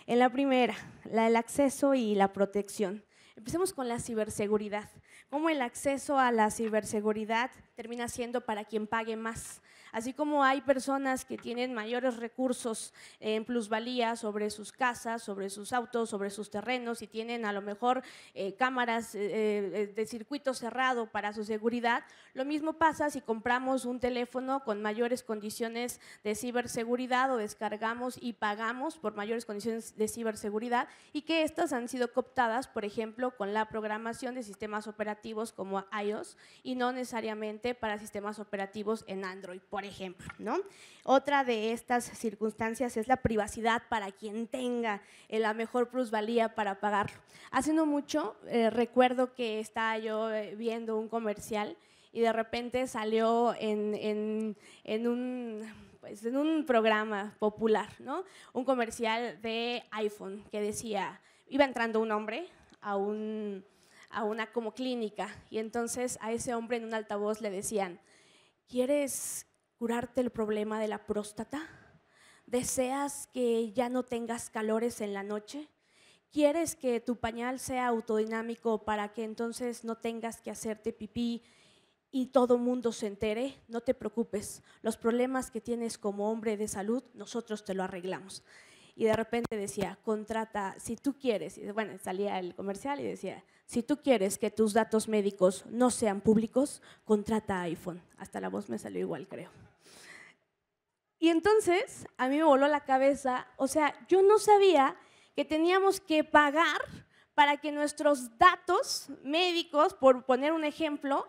En la primera, el acceso y la protección. Empecemos con la ciberseguridad. Cómo el acceso a la ciberseguridad termina siendo para quien pague más. Así como hay personas que tienen mayores recursos en plusvalía sobre sus casas, sobre sus autos, sobre sus terrenos y tienen a lo mejor cámaras de circuito cerrado para su seguridad, lo mismo pasa si compramos un teléfono con mayores condiciones de ciberseguridad o descargamos y pagamos por mayores condiciones de ciberseguridad y que estas han sido cooptadas, por ejemplo, con la programación de sistemas operativos como iOS y no necesariamente para sistemas operativos en Android, por ejemplo, ¿no? Otra de estas circunstancias es la privacidad para quien tenga la mejor plusvalía para pagarlo. Hace no mucho recuerdo que estaba yo viendo un comercial y de repente salió en un programa popular, ¿no? Un comercial de iPhone que decía, iba entrando un hombre a una como clínica y entonces a ese hombre en un altavoz le decían, ¿quieres curarte el problema de la próstata? ¿Deseas que ya no tengas calores en la noche? ¿Quieres que tu pañal sea autodinámico para que entonces no tengas que hacerte pipí y todo mundo se entere? No te preocupes, los problemas que tienes como hombre de salud, nosotros te lo arreglamos. Y de repente decía, contrata, si tú quieres, y bueno, salía el comercial y decía, si tú quieres que tus datos médicos no sean públicos, contrata iPhone. Hasta la voz me salió igual, creo. Y entonces a mí me voló la cabeza, o sea, yo no sabía que teníamos que pagar para que nuestros datos médicos, por poner un ejemplo,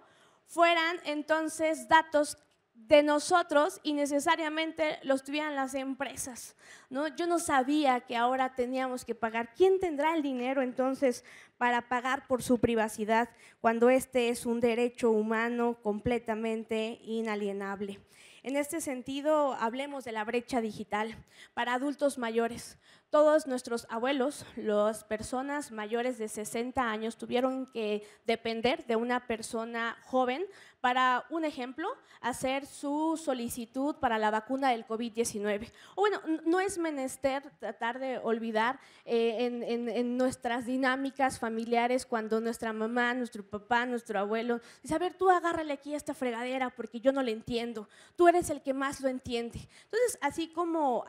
fueran entonces datos de nosotros y necesariamente los tuvieran las empresas, ¿no? Yo no sabía que ahora teníamos que pagar. ¿Quién tendrá el dinero entonces para pagar por su privacidad cuando este es un derecho humano completamente inalienable? En este sentido, hablemos de la brecha digital para adultos mayores. Todos nuestros abuelos, las personas mayores de 60 años, tuvieron que depender de una persona joven para, un ejemplo, hacer su solicitud para la vacuna del COVID-19. O bueno, no es menester tratar de olvidar en nuestras dinámicas familiares cuando nuestra mamá, nuestro papá, nuestro abuelo dice, a ver, tú agárrale aquí a esta fregadera porque yo no le entiendo, tú eres el que más lo entiende. Entonces, así como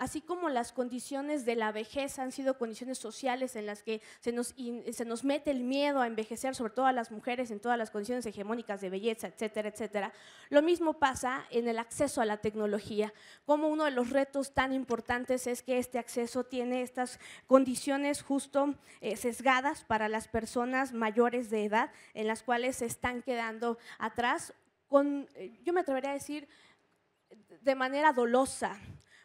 las condiciones de la vejez han sido condiciones sociales en las que se nos mete el miedo a envejecer, sobre todo a las mujeres en todas las condiciones hegemónicas de belleza, etcétera, etcétera. Lo mismo pasa en el acceso a la tecnología, como uno de los retos tan importantes es que este acceso tiene estas condiciones justo sesgadas para las personas mayores de edad, en las cuales se están quedando atrás, yo me atrevería a decir, de manera dolosa,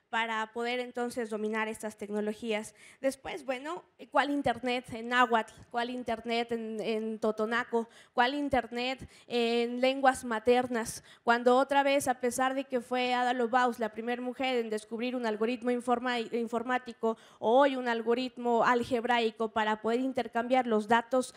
para poder entonces dominar estas tecnologías. Después, bueno, ¿cuál internet en náhuatl? ¿Cuál internet en totonaco? ¿Cuál internet en lenguas maternas? Cuando otra vez, a pesar de que fue Ada Lovelace la primera mujer en descubrir un algoritmo informático o hoy un algoritmo algebraico para poder intercambiar los datos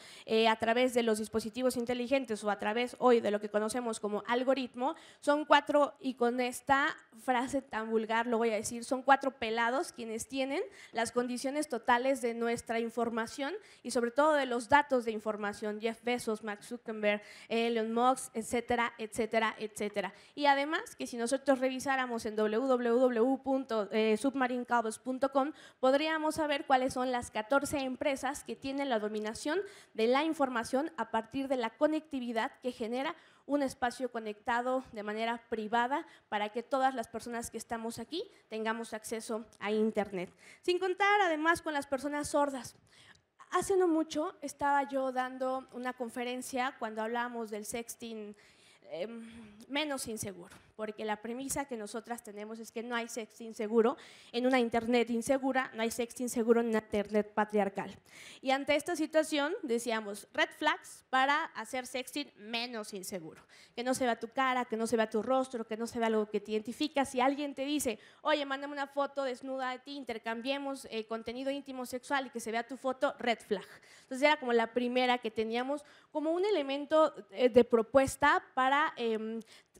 a través de los dispositivos inteligentes o a través hoy de lo que conocemos como algoritmo, son 4, y con esta frase tan vulgar lo voy a decir, son 4 pelados quienes tienen las condiciones totales de nuestra información y sobre todo de los datos de información, Jeff Bezos, Mark Zuckerberg, Elon Musk, etcétera, etcétera, etcétera. Y además que si nosotros revisáramos en www.submarinecables.com podríamos saber cuáles son las 14 empresas que tienen la dominación de la información a partir de la conectividad que genera un espacio conectado de manera privada para que todas las personas que estamos aquí tengamos acceso a Internet. Sin contar además con las personas sordas. Hace no mucho estaba yo dando una conferencia cuando hablábamos del sexting menos inseguro, porque la premisa que nosotras tenemos es que no hay sexting seguro en una internet insegura, no hay sexting seguro en una internet patriarcal. Y ante esta situación decíamos red flags para hacer sexting menos inseguro, que no se vea tu cara, que no se vea tu rostro, que no se vea algo que te identifica. Si alguien te dice, oye, mándame una foto desnuda de ti, intercambiemos contenido íntimo sexual y que se vea tu foto, red flag. Entonces era como la primera que teníamos como un elemento de propuesta para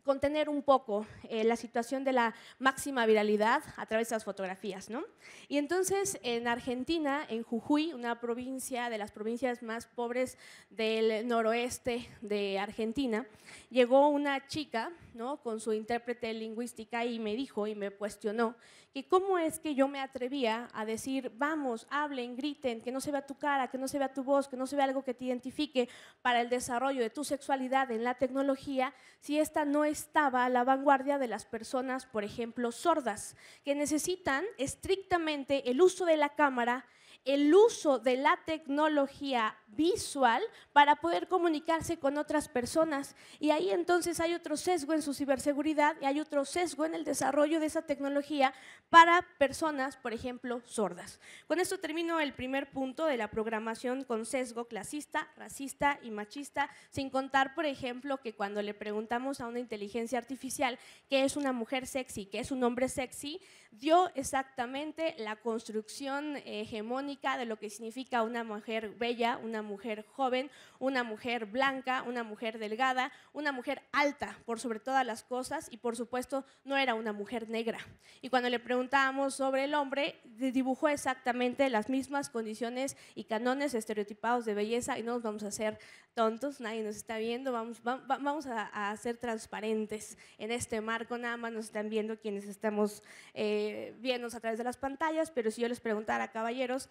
contener un poco la situación de la máxima viralidad a través de las fotografías, ¿no? Y entonces en Argentina, en Jujuy, una provincia de las provincias más pobres del noroeste de Argentina, llegó una chica, ¿no?, con su intérprete lingüística y me dijo y me cuestionó que cómo es que yo me atrevía a decir, vamos, hablen, griten, que no se vea tu cara, que no se vea tu voz, que no se vea algo que te identifique para el desarrollo de tu sexualidad en la tecnología, si esta no estaba a la vanguardia de las personas, por ejemplo, sordas, que necesitan estrictamente el uso de la cámara, el uso de la tecnología visual para poder comunicarse con otras personas. Y ahí entonces hay otro sesgo en su ciberseguridad y hay otro sesgo en el desarrollo de esa tecnología para personas, por ejemplo, sordas. Con esto termino el primer punto de la programación con sesgo clasista, racista y machista, sin contar, por ejemplo, que cuando le preguntamos a una inteligencia artificial qué es una mujer sexy, qué es un hombre sexy, dio exactamente la construcción hegemónica de lo que significa una mujer bella, una mujer joven, una mujer blanca, una mujer delgada, una mujer alta por sobre todas las cosas y por supuesto no era una mujer negra. Y cuando le preguntábamos sobre el hombre, dibujó exactamente las mismas condiciones y cánones estereotipados de belleza y no nos vamos a hacer tontos, nadie nos está viendo, vamos a ser transparentes en este marco, nada más nos están viendo quienes estamos viéndonos a través de las pantallas, pero si yo les preguntara, caballeros,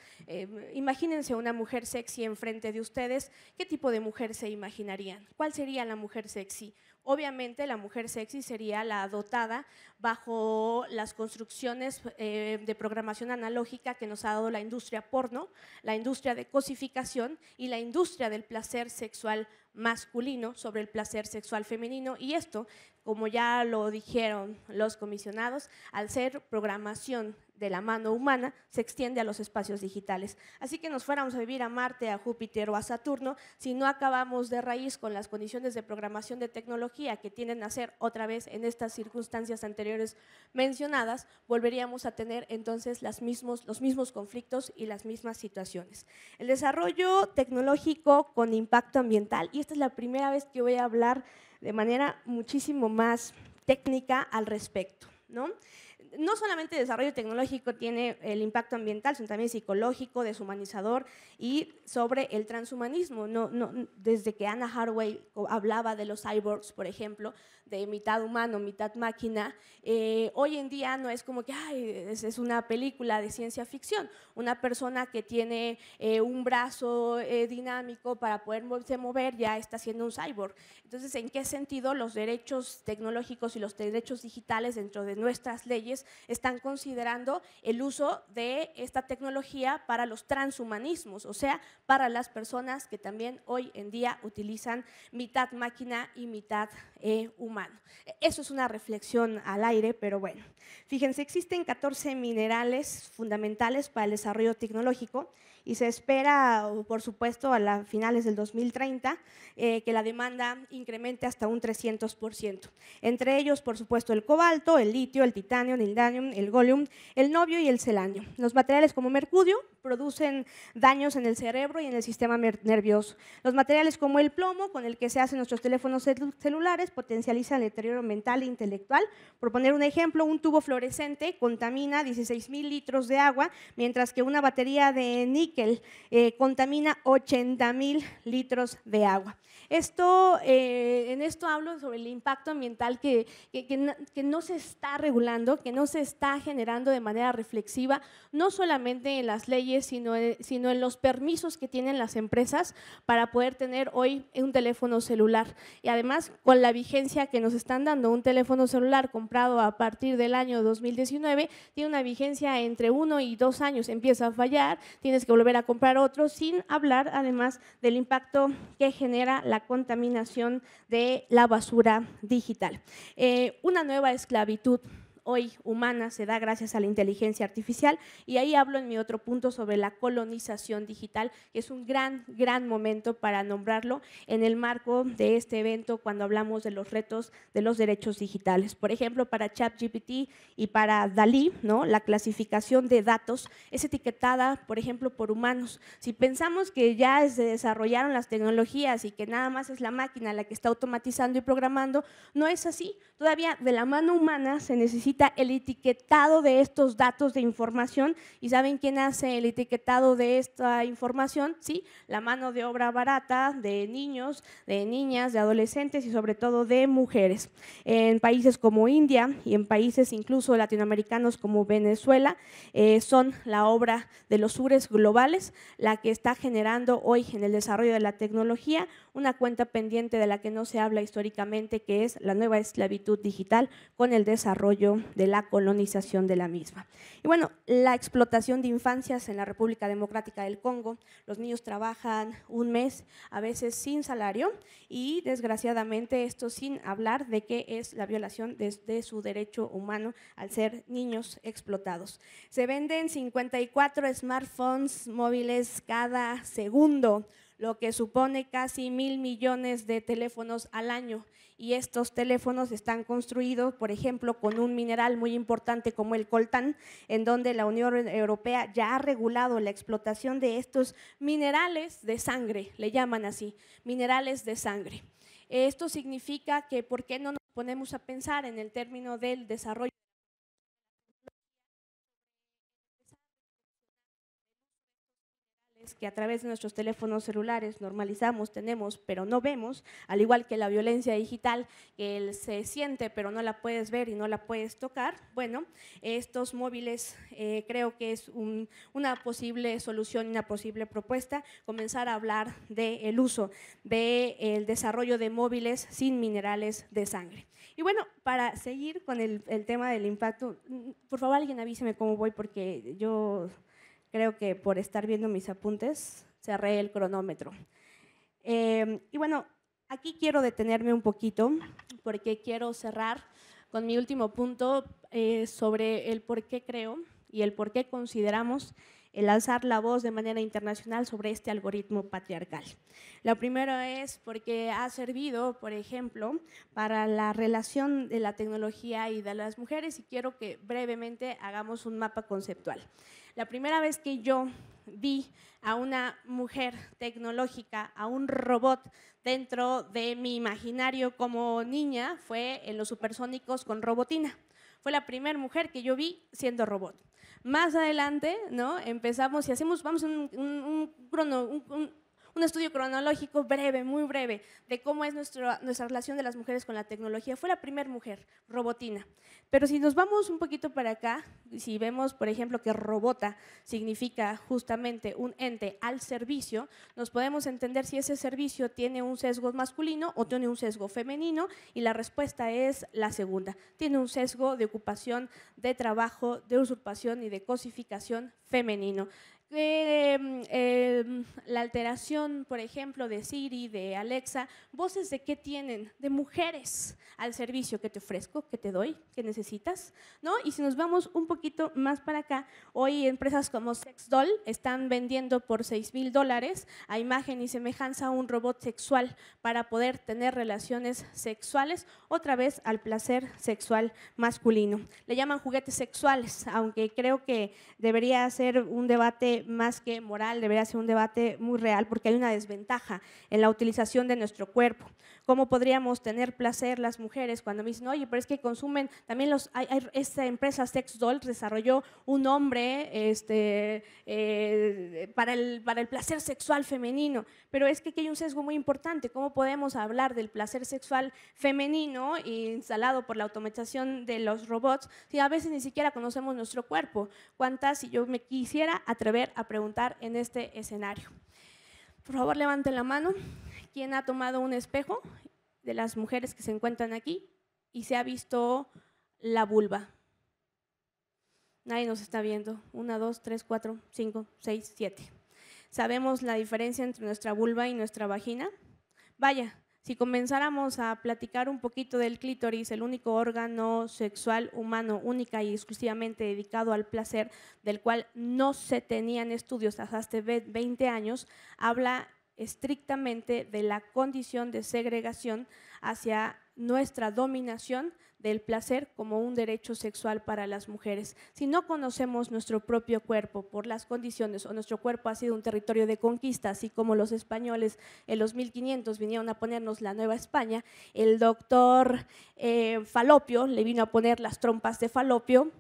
imagínense una mujer sexy enfrente de ustedes, ¿qué tipo de mujer se imaginarían? ¿Cuál sería la mujer sexy? Obviamente la mujer sexy sería la dotada bajo las construcciones de programación analógica que nos ha dado la industria porno, la industria de cosificación y la industria del placer sexual masculino sobre el placer sexual femenino. Y esto, como ya lo dijeron los comisionados, al ser programación de la mano humana, se extiende a los espacios digitales. Así que nos fuéramos a vivir a Marte, a Júpiter o a Saturno, si no acabamos de raíz con las condiciones de programación de tecnología que tienden a ser otra vez en estas circunstancias anteriores mencionadas, volveríamos a tener entonces los mismos conflictos y las mismas situaciones. El desarrollo tecnológico con impacto ambiental, y esta es la primera vez que voy a hablar de manera muchísimo más técnica al respecto, ¿no? No solamente el desarrollo tecnológico tiene el impacto ambiental, sino también psicológico, deshumanizador y sobre el transhumanismo. Desde que Anna Hathaway hablaba de los cyborgs, por ejemplo, de mitad humano, mitad máquina, hoy en día no es como que es una película de ciencia ficción. Una persona que tiene un brazo dinámico para poderse mover ya está siendo un cyborg. Entonces, ¿en qué sentido los derechos tecnológicos y los derechos digitales dentro de nuestras leyes están considerando el uso de esta tecnología para los transhumanismos, o sea, para las personas que también hoy en día utilizan mitad máquina y mitad humano? Eso es una reflexión al aire, pero bueno. Fíjense, existen 14 minerales fundamentales para el desarrollo tecnológico y se espera, por supuesto, a finales del 2030, que la demanda incremente hasta un 300%. Entre ellos, por supuesto, el cobalto, el litio, el titanio, el nidanium, el gallium, el nobio y el selenio. Los materiales como mercurio producen daños en el cerebro y en el sistema nervioso. Los materiales como el plomo, con el que se hacen nuestros teléfonos celulares, potencializan el deterioro mental e intelectual. Por poner un ejemplo, un tubo fluorescente contamina 16,000 litros de agua, mientras que una batería de níquel contamina 80,000 litros de agua. En esto hablo sobre el impacto ambiental que no se está regulando, que no se está generando de manera reflexiva, no solamente en las leyes, sino en los permisos que tienen las empresas para poder tener hoy un teléfono celular. Y además, con la vigencia que nos están dando, un teléfono celular comprado a partir del año 2019 tiene una vigencia entre 1 y 2 años, empieza a fallar, tienes que volver a comprar otro, sin hablar además del impacto que genera la contaminación de la basura digital. Una nueva esclavitud hoy humana se da gracias a la inteligencia artificial, y ahí hablo en mi otro punto sobre la colonización digital, que es un gran momento para nombrarlo en el marco de este evento cuando hablamos de los retos de los derechos digitales. Por ejemplo, para ChatGPT y para DALL-E, ¿no?, la clasificación de datos es etiquetada, por ejemplo, por humanos. Si pensamos que ya se desarrollaron las tecnologías y que nada más es la máquina la que está automatizando y programando, no es así. Todavía de la mano humana se necesita el etiquetado de estos datos de información. ¿Y saben quién hace el etiquetado de esta información? Sí, la mano de obra barata de niños, de niñas, de adolescentes y sobre todo de mujeres. En países como India y en países incluso latinoamericanos como Venezuela, son la obra de los sures globales la que está generando hoy en el desarrollo de la tecnología una cuenta pendiente de la que no se habla históricamente, que es la nueva esclavitud digital con el desarrollo de la colonización de la misma. Y bueno, la explotación de infancias en la República Democrática del Congo. Los niños trabajan un mes, a veces sin salario, y desgraciadamente esto sin hablar de que es la violación de su derecho humano al ser niños explotados. Se venden 54 smartphones móviles cada segundo, lo que supone casi 1.000 millones de teléfonos al año. Y estos teléfonos están construidos, por ejemplo, con un mineral muy importante como el coltán, en donde la Unión Europea ya ha regulado la explotación de estos minerales de sangre, le llaman así, minerales de sangre. Esto significa que, ¿por qué no nos ponemos a pensar en el término del desarrollo que a través de nuestros teléfonos celulares normalizamos, tenemos, pero no vemos, al igual que la violencia digital, que se siente, pero no la puedes ver y no la puedes tocar? Bueno, estos móviles creo que es una posible solución, una posible propuesta, comenzar a hablar del uso del desarrollo de móviles sin minerales de sangre. Y bueno, para seguir con el tema del impacto, por favor alguien avíseme cómo voy, porque yo creo que por estar viendo mis apuntes cerré el cronómetro. Y bueno, aquí quiero detenerme un poquito porque quiero cerrar con mi último punto sobre el por qué creo y el por qué consideramos el alzar la voz de manera internacional sobre este algoritmo patriarcal. Lo primero es porque ha servido, por ejemplo, para la relación de la tecnología y de las mujeres, y quiero que brevemente hagamos un mapa conceptual. La primera vez que yo vi a una mujer tecnológica, a un robot dentro de mi imaginario como niña, fue en los Supersónicos con Robotina. Fue la primera mujer que yo vi siendo robot. Más adelante, ¿no?, empezamos y hacemos, vamos a un estudio cronológico breve, muy breve, de cómo es nuestra relación de las mujeres con la tecnología. Fue la primera mujer, Robotina. Pero si nos vamos un poquito para acá, si vemos, por ejemplo, que robota significa justamente un ente al servicio, nos podemos entender si ese servicio tiene un sesgo masculino o tiene un sesgo femenino, y la respuesta es la segunda. Tiene un sesgo de ocupación, de trabajo, de usurpación y de cosificación femenino. La alteración, por ejemplo, de Siri, de Alexa, voces de qué tienen, de mujeres al servicio, que te ofrezco, que te doy, que necesitas, ¿no? Y si nos vamos un poquito más para acá, hoy empresas como Sexdoll están vendiendo por $6,000 a imagen y semejanza un robot sexual para poder tener relaciones sexuales, otra vez al placer sexual masculino. Le llaman juguetes sexuales, aunque creo que debería ser un debate más que moral, debería ser un debate muy real, porque hay una desventaja en la utilización de nuestro cuerpo. ¿Cómo podríamos tener placer las mujeres cuando me dicen, oye, pero es que consumen, también esta empresa Sexdoll desarrolló un hombre para el placer sexual femenino? Pero es que aquí hay un sesgo muy importante. ¿Cómo podemos hablar del placer sexual femenino instalado por la automatización de los robots si a veces ni siquiera conocemos nuestro cuerpo? ¿Cuántas, si yo me quisiera atrever a preguntar en este escenario? Por favor, levanten la mano. ¿Quién ha tomado un espejo de las mujeres que se encuentran aquí y se ha visto la vulva? Nadie nos está viendo. 1, 2, 3, 4, 5, 6, 7. ¿Sabemos la diferencia entre nuestra vulva y nuestra vagina? Vaya, Si comenzáramos a platicar un poquito del clítoris, el único órgano sexual humano única y exclusivamente dedicado al placer, del cual no se tenían estudios hasta hace 20 años, habla estrictamente de la condición de segregación hacia nuestra dominación del placer como un derecho sexual para las mujeres. Si no conocemos nuestro propio cuerpo por las condiciones, o nuestro cuerpo ha sido un territorio de conquista, así como los españoles en los 1500 vinieron a ponernos la Nueva España, el doctor Falopio le vino a poner las trompas de Falopio,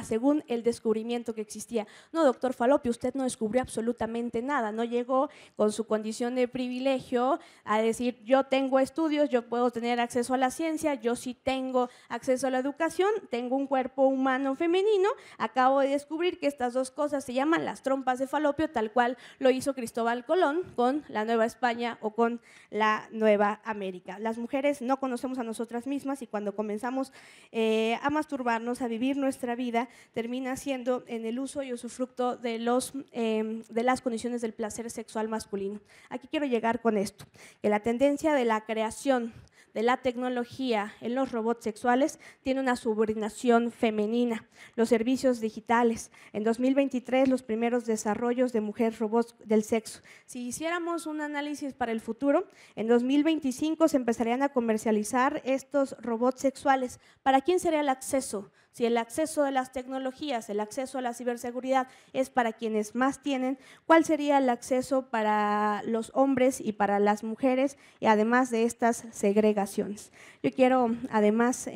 según el descubrimiento que existía. No, doctor Falopio, usted no descubrió absolutamente nada, no llegó con su condición de privilegio a decir yo tengo estudios, yo puedo tener acceso a la ciencia, yo sí tengo acceso a la educación, tengo un cuerpo humano femenino, acabo de descubrir que estas dos cosas se llaman las trompas de Falopio, tal cual lo hizo Cristóbal Colón con la Nueva España o con la Nueva América. Las mujeres no conocemos a nosotras mismas y cuando comenzamos a masturbarnos, a vivir nuestra vida, termina siendo en el uso y usufructo de las condiciones del placer sexual masculino. Aquí quiero llegar con esto, que la tendencia de la creación de la tecnología en los robots sexuales tiene una subordinación femenina. Los servicios digitales, en 2023 los primeros desarrollos de mujeres robots del sexo. Si hiciéramos un análisis para el futuro, en 2025 se empezarían a comercializar estos robots sexuales. ¿Para quién sería el acceso? Si el acceso de las tecnologías, el acceso a la ciberseguridad es para quienes más tienen, ¿cuál sería el acceso para los hombres y para las mujeres, y además de estas segregaciones? Yo quiero además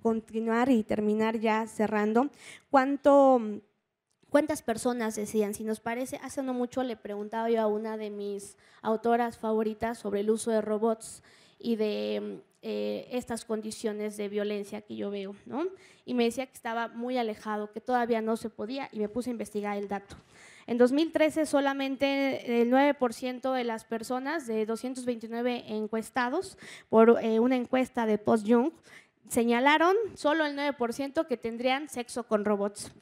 continuar y terminar ya cerrando. ¿Cuántas personas decían? Si nos parece, hace no mucho le preguntaba yo a una de mis autoras favoritas sobre el uso de robots y de estas condiciones de violencia que yo veo, ¿no? Y me decía que estaba muy alejado, que todavía no se podía, y me puse a investigar el dato. En 2013 solamente el 9% de las personas, de 229 encuestados por una encuesta de Post-Young, señalaron solo el 9% que tendrían sexo con robots.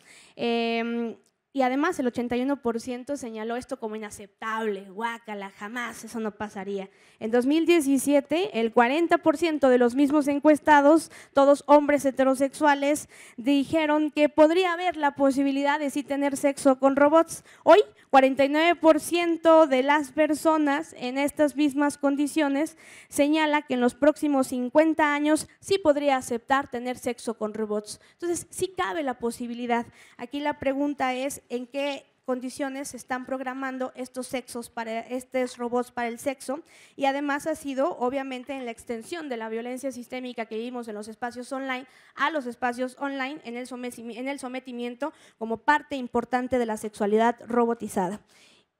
Y además el 81% señaló esto como inaceptable, guácala, jamás, eso no pasaría. En 2017, el 40% de los mismos encuestados, todos hombres heterosexuales, dijeron que podría haber la posibilidad de sí tener sexo con robots. Hoy, 49% de las personas en estas mismas condiciones señala que en los próximos 50 años sí podría aceptar tener sexo con robots. Entonces, sí cabe la posibilidad. Aquí la pregunta es, ¿en qué condiciones se están programando estos robots para el sexo? Y además ha sido, obviamente, en la extensión de la violencia sistémica que vivimos en los espacios online a los espacios online, en el sometimiento como parte importante de la sexualidad robotizada.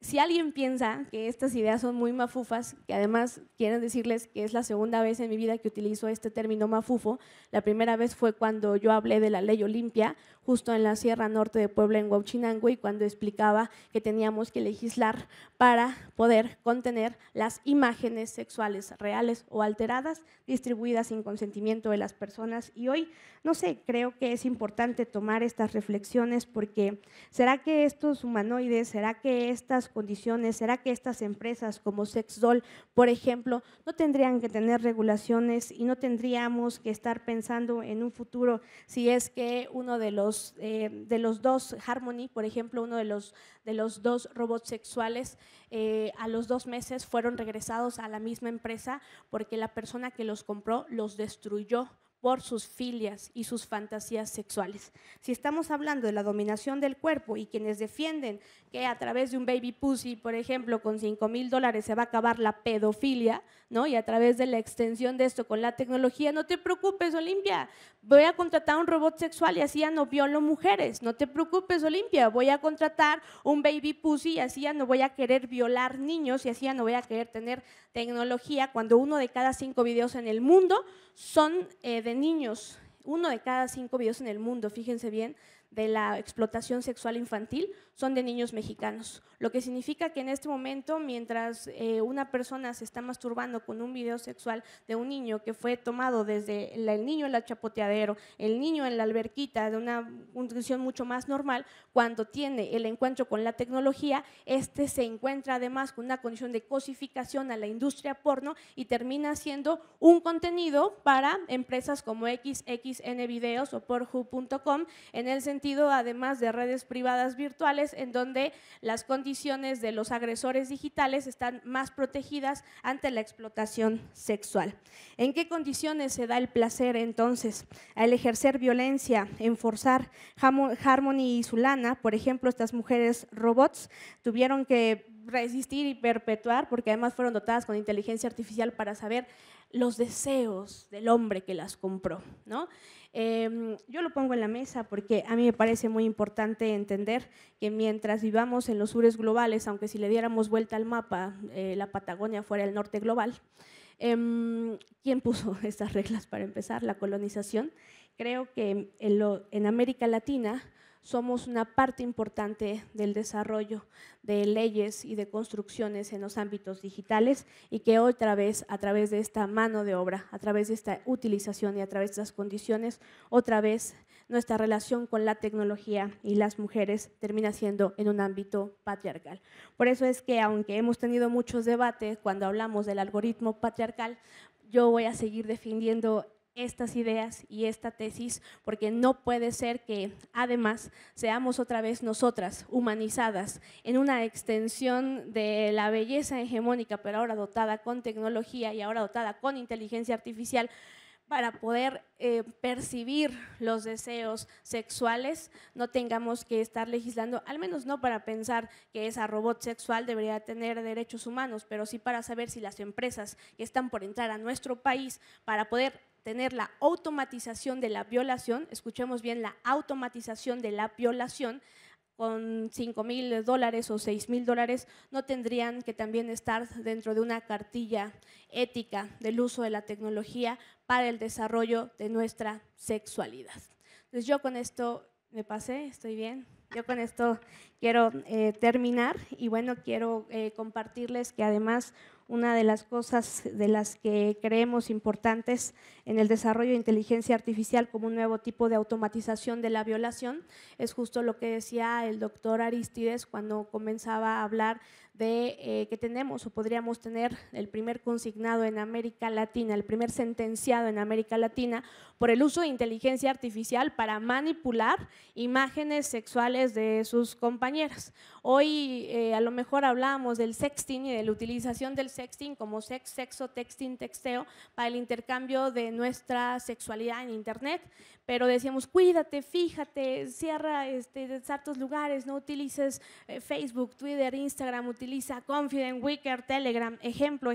Si alguien piensa que estas ideas son muy mafufas, que además quiero decirles que es la segunda vez en mi vida que utilizo este término mafufo. La primera vez fue cuando yo hablé de la ley Olimpia, justo en la Sierra Norte de Puebla, en Huauchinango, y cuando explicaba que teníamos que legislar para poder contener las imágenes sexuales reales o alteradas distribuidas sin consentimiento de las personas. Y hoy, no sé, creo que es importante tomar estas reflexiones, porque ¿será que estos humanoides, será que estas condiciones, será que estas empresas como Sexdoll, por ejemplo, no tendrían que tener regulaciones y no tendríamos que estar pensando en un futuro si es que uno de los dos, Harmony, por ejemplo, uno de los dos robots sexuales, a los 2 meses fueron regresados a la misma empresa porque la persona que los compró los destruyó por sus filias y sus fantasías sexuales. Si estamos hablando de la dominación del cuerpo y quienes defienden que a través de un baby pussy, por ejemplo, con $5,000 se va a acabar la pedofilia, ¿no? Y a través de la extensión de esto con la tecnología, no te preocupes, Olimpia, voy a contratar un robot sexual y así ya no violo mujeres. No te preocupes, Olimpia, voy a contratar un baby pussy y así ya no voy a querer violar niños y así ya no voy a querer tener tecnología, cuando 1 de cada 5 videos en el mundo son de niños. 1 de cada 5 videos en el mundo, fíjense bien, de la explotación sexual infantil son de niños mexicanos, lo que significa que en este momento, mientras una persona se está masturbando con un video sexual de un niño que fue tomado desde el niño en el chapoteadero, el niño en la alberquita, de una condición mucho más normal, cuando tiene el encuentro con la tecnología, se encuentra además con una condición de cosificación a la industria porno y termina siendo un contenido para empresas como XXN Videos o Pornhub.com, en el sentido además de redes privadas virtuales en donde las condiciones de los agresores digitales están más protegidas ante la explotación sexual. ¿En qué condiciones se da el placer entonces? Al ejercer violencia, en forzar. Harmony y Zulana, por ejemplo, estas mujeres robots, tuvieron que resistir y perpetuar, porque además fueron dotadas con inteligencia artificial para saber los deseos del hombre que las compró, ¿no? Yo lo pongo en la mesa porque a mí me parece muy importante entender que mientras vivamos en los sures globales, aunque si le diéramos vuelta al mapa, la Patagonia fuera el norte global, ¿quién puso estas reglas para empezar? La colonización. Creo que en América Latina somos una parte importante del desarrollo de leyes y de construcciones en los ámbitos digitales y que otra vez, a través de esta mano de obra, a través de esta utilización y a través de estas condiciones, otra vez nuestra relación con la tecnología y las mujeres termina siendo en un ámbito patriarcal. Por eso es que, aunque hemos tenido muchos debates cuando hablamos del algoritmo patriarcal, yo voy a seguir defendiendo estas ideas y esta tesis, porque no puede ser que además seamos otra vez nosotras humanizadas en una extensión de la belleza hegemónica, pero ahora dotada con tecnología y ahora dotada con inteligencia artificial para poder percibir los deseos sexuales, no tengamos que estar legislando, al menos no para pensar que esa robot sexual debería tener derechos humanos, pero sí para saber si las empresas que están por entrar a nuestro país para poder tener la automatización de la violación, escuchemos bien, la automatización de la violación, con $5,000 o $6,000, no tendrían que también estar dentro de una cartilla ética del uso de la tecnología para el desarrollo de nuestra sexualidad. Entonces yo con esto me pasé, estoy bien. Yo con esto quiero terminar y bueno, quiero compartirles que además una de las cosas de las que creemos importantes en el desarrollo de inteligencia artificial como un nuevo tipo de automatización de la violación es justo lo que decía el doctor Aristides cuando comenzaba a hablar de que tenemos o podríamos tener el primer consignado en América Latina, el primer sentenciado en América Latina por el uso de inteligencia artificial para manipular imágenes sexuales de sus compañeras. Hoy a lo mejor hablábamos del sexting y de la utilización del sexting como sexo, texting, texteo para el intercambio de nuestra sexualidad en internet, pero decíamos cuídate, fíjate, cierra ciertos lugares, no utilices Facebook, Twitter, Instagram, utiliza Confident, Wickr, Telegram, ejemplo.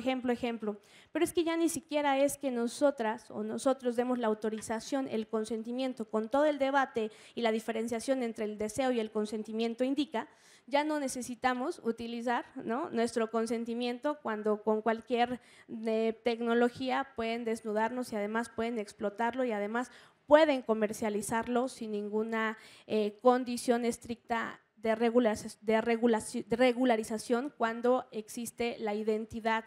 Pero es que ya ni siquiera es que nosotras o nosotros demos la autorización, el consentimiento, con todo el debate y la diferenciación entre el deseo y el consentimiento indica, ya no necesitamos utilizar, ¿no?, nuestro consentimiento cuando con cualquier tecnología pueden desnudarnos y además pueden explotarlo y además pueden comercializarlo sin ninguna condición estricta de regularización cuando existe la identidad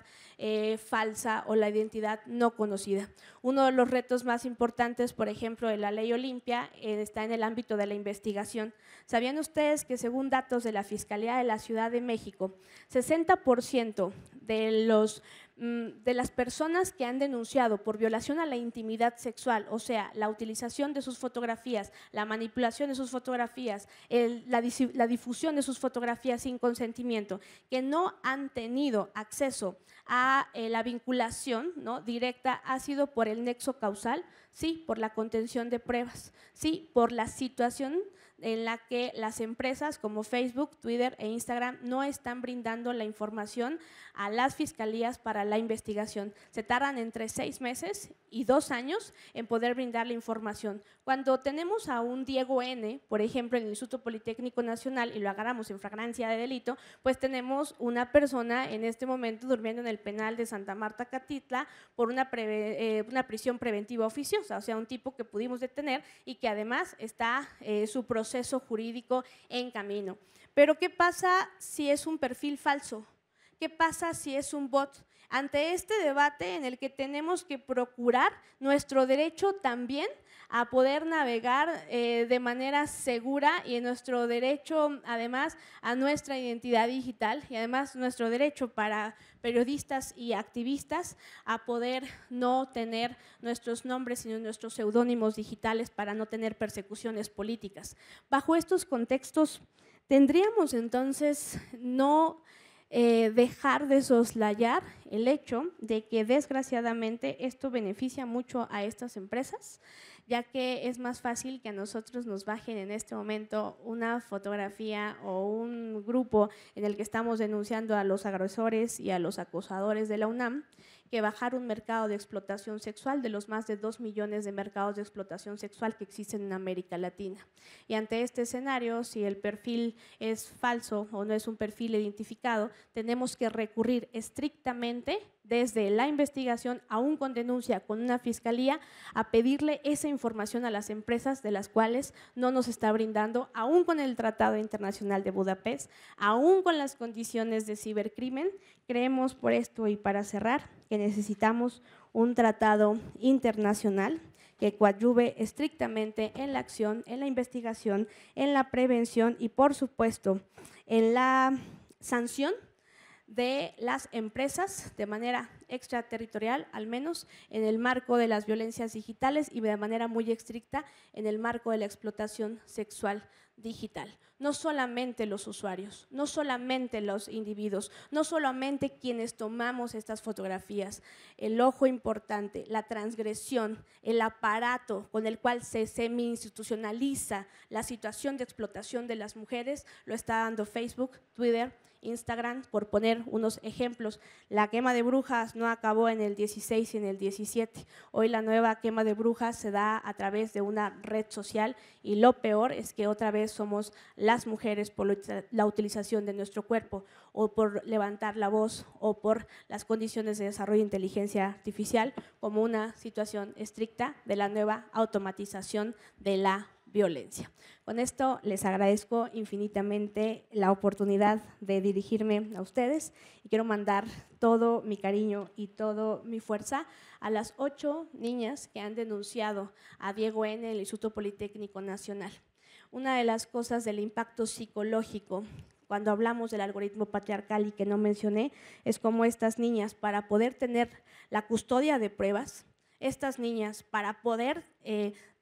falsa o la identidad no conocida. Uno de los retos más importantes, por ejemplo, de la Ley Olimpia está en el ámbito de la investigación. ¿Sabían ustedes que según datos de la Fiscalía de la Ciudad de México, 60% de las personas que han denunciado por violación a la intimidad sexual, o sea, la utilización de sus fotografías, la manipulación de sus fotografías, la difusión de sus fotografías sin consentimiento, que no han tenido acceso a la vinculación, ¿no?, directa, ha sido por el nexo causal? Sí, por la contención de pruebas, sí, por la situación en la que las empresas como Facebook, Twitter e Instagram no están brindando la información a las fiscalías para la investigación. Se tardan entre 6 meses y 2 años en poder brindar la información. Cuando tenemos a un Diego N., por ejemplo, en el Instituto Politécnico Nacional y lo agarramos en flagrancia de delito, pues tenemos una persona en este momento durmiendo en el penal de Santa Marta, Catitla, por una prisión preventiva oficiosa, o sea, un tipo que pudimos detener y que además está su proceso proceso jurídico en camino. Pero ¿qué pasa si es un perfil falso? ¿Qué pasa si es un bot? Ante este debate en el que tenemos que procurar nuestro derecho también a poder navegar de manera segura y en nuestro derecho además a nuestra identidad digital y además nuestro derecho para periodistas y activistas a poder no tener nuestros nombres sino nuestros seudónimos digitales para no tener persecuciones políticas. Bajo estos contextos, ¿tendríamos entonces no dejar de soslayar el hecho de que desgraciadamente esto beneficia mucho a estas empresas, ya que es más fácil que a nosotros nos bajen en este momento una fotografía o un grupo en el que estamos denunciando a los agresores y a los acosadores de la UNAM, que bajar un mercado de explotación sexual de los más de 2 millones de mercados de explotación sexual que existen en América Latina? Y ante este escenario, si el perfil es falso o no es un perfil identificado, tenemos que recurrir estrictamente desde la investigación, aún con denuncia con una fiscalía, a pedirle esa información a las empresas de las cuales no nos está brindando, aún con el Tratado Internacional de Budapest, aún con las condiciones de cibercrimen. Creemos por esto y para cerrar que necesitamos un tratado internacional que coadyuve estrictamente en la acción, en la investigación, en la prevención y por supuesto en la sanción de las empresas de manera extraterritorial, al menos en el marco de las violencias digitales y de manera muy estricta en el marco de la explotación sexual digital. No solamente los usuarios, no solamente los individuos, no solamente quienes tomamos estas fotografías, el ojo importante, la transgresión, el aparato con el cual se semi-institucionaliza la situación de explotación de las mujeres, lo está dando Facebook, Twitter, Instagram, por poner unos ejemplos. La quema de brujas no acabó en el 16 y en el 17. Hoy la nueva quema de brujas se da a través de una red social y lo peor es que otra vez somos las mujeres por la utilización de nuestro cuerpo o por levantar la voz o por las condiciones de desarrollo de inteligencia artificial como una situación estricta de la nueva automatización de la violencia. Con esto les agradezco infinitamente la oportunidad de dirigirme a ustedes y quiero mandar todo mi cariño y toda mi fuerza a las 8 niñas que han denunciado a Diego N. en el Instituto Politécnico Nacional. Una de las cosas del impacto psicológico cuando hablamos del algoritmo patriarcal y que no mencioné, es cómo estas niñas, para poder tener la custodia de pruebas, estas niñas, para poder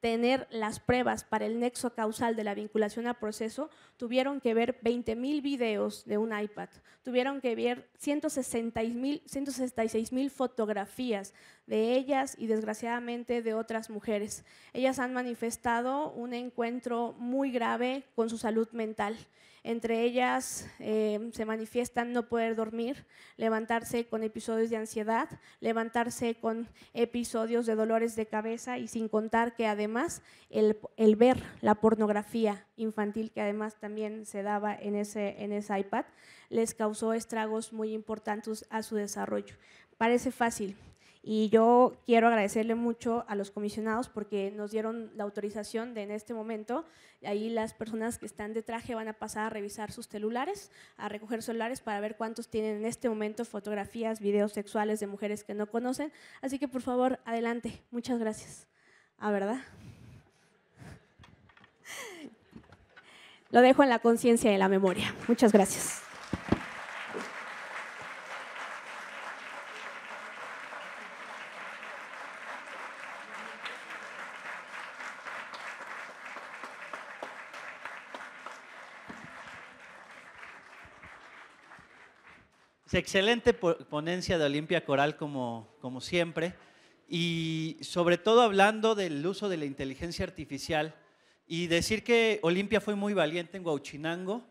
tener las pruebas para el nexo causal de la vinculación a proceso, tuvieron que ver 20,000 videos de un iPad, tuvieron que ver 166,000 fotografías de ellas y desgraciadamente de otras mujeres. Ellas han manifestado un encuentro muy grave con su salud mental. Entre ellas se manifiestan no poder dormir, levantarse con episodios de ansiedad, levantarse con episodios de dolores de cabeza y sin contar que además el ver la pornografía infantil que además también se daba en ese iPad les causó estragos muy importantes a su desarrollo. Parece fácil. Y yo quiero agradecerle mucho a los comisionados porque nos dieron la autorización de en este momento, ahí las personas que están de traje van a pasar a revisar sus celulares, a recoger celulares para ver cuántos tienen en este momento fotografías, videos sexuales de mujeres que no conocen. Así que por favor, adelante. Muchas gracias. ¿Verdad? Lo dejo en la conciencia y en la memoria. Muchas gracias. Excelente ponencia de Olimpia Coral como siempre y sobre todo hablando del uso de la inteligencia artificial y decir que Olimpia fue muy valiente en Huauchinango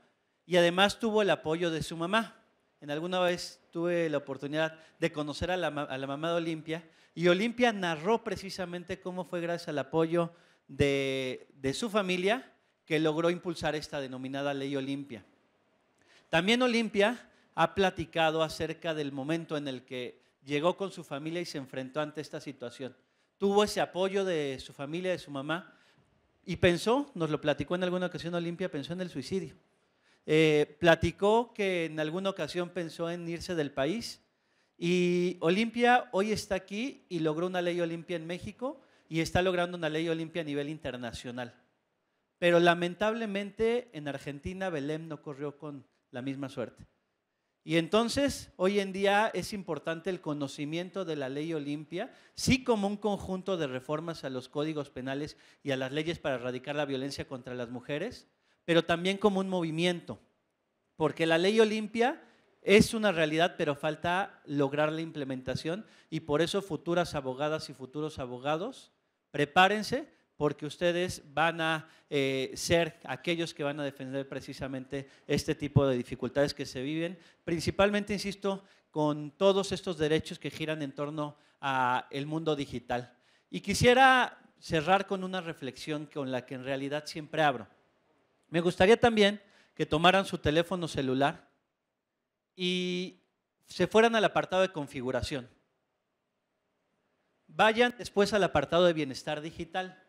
y además tuvo el apoyo de su mamá. En alguna vez tuve la oportunidad de conocer a la mamá de Olimpia y Olimpia narró precisamente cómo fue gracias al apoyo de su familia que logró impulsar esta denominada Ley Olimpia. También Olimpia ha platicado acerca del momento en el que llegó con su familia y se enfrentó ante esta situación. Tuvo ese apoyo de su familia, de su mamá, y pensó, nos lo platicó en alguna ocasión Olimpia, pensó en el suicidio. Platicó que en alguna ocasión pensó en irse del país y Olimpia hoy está aquí y logró una ley Olimpia en México y está logrando una ley Olimpia a nivel internacional. Pero lamentablemente en Argentina Belém no corrió con la misma suerte. Y entonces, hoy en día es importante el conocimiento de la ley Olimpia, sí como un conjunto de reformas a los códigos penales y a las leyes para erradicar la violencia contra las mujeres, pero también como un movimiento, porque la ley Olimpia es una realidad, pero falta lograr la implementación y por eso futuras abogadas y futuros abogados, prepárense, porque ustedes van a ser aquellos que van a defender precisamente este tipo de dificultades que se viven, principalmente, insisto, con todos estos derechos que giran en torno al mundo digital. Y quisiera cerrar con una reflexión con la que en realidad siempre abro. Me gustaría también que tomaran su teléfono celular y se fueran al apartado de configuración. Vayan después al apartado de bienestar digital.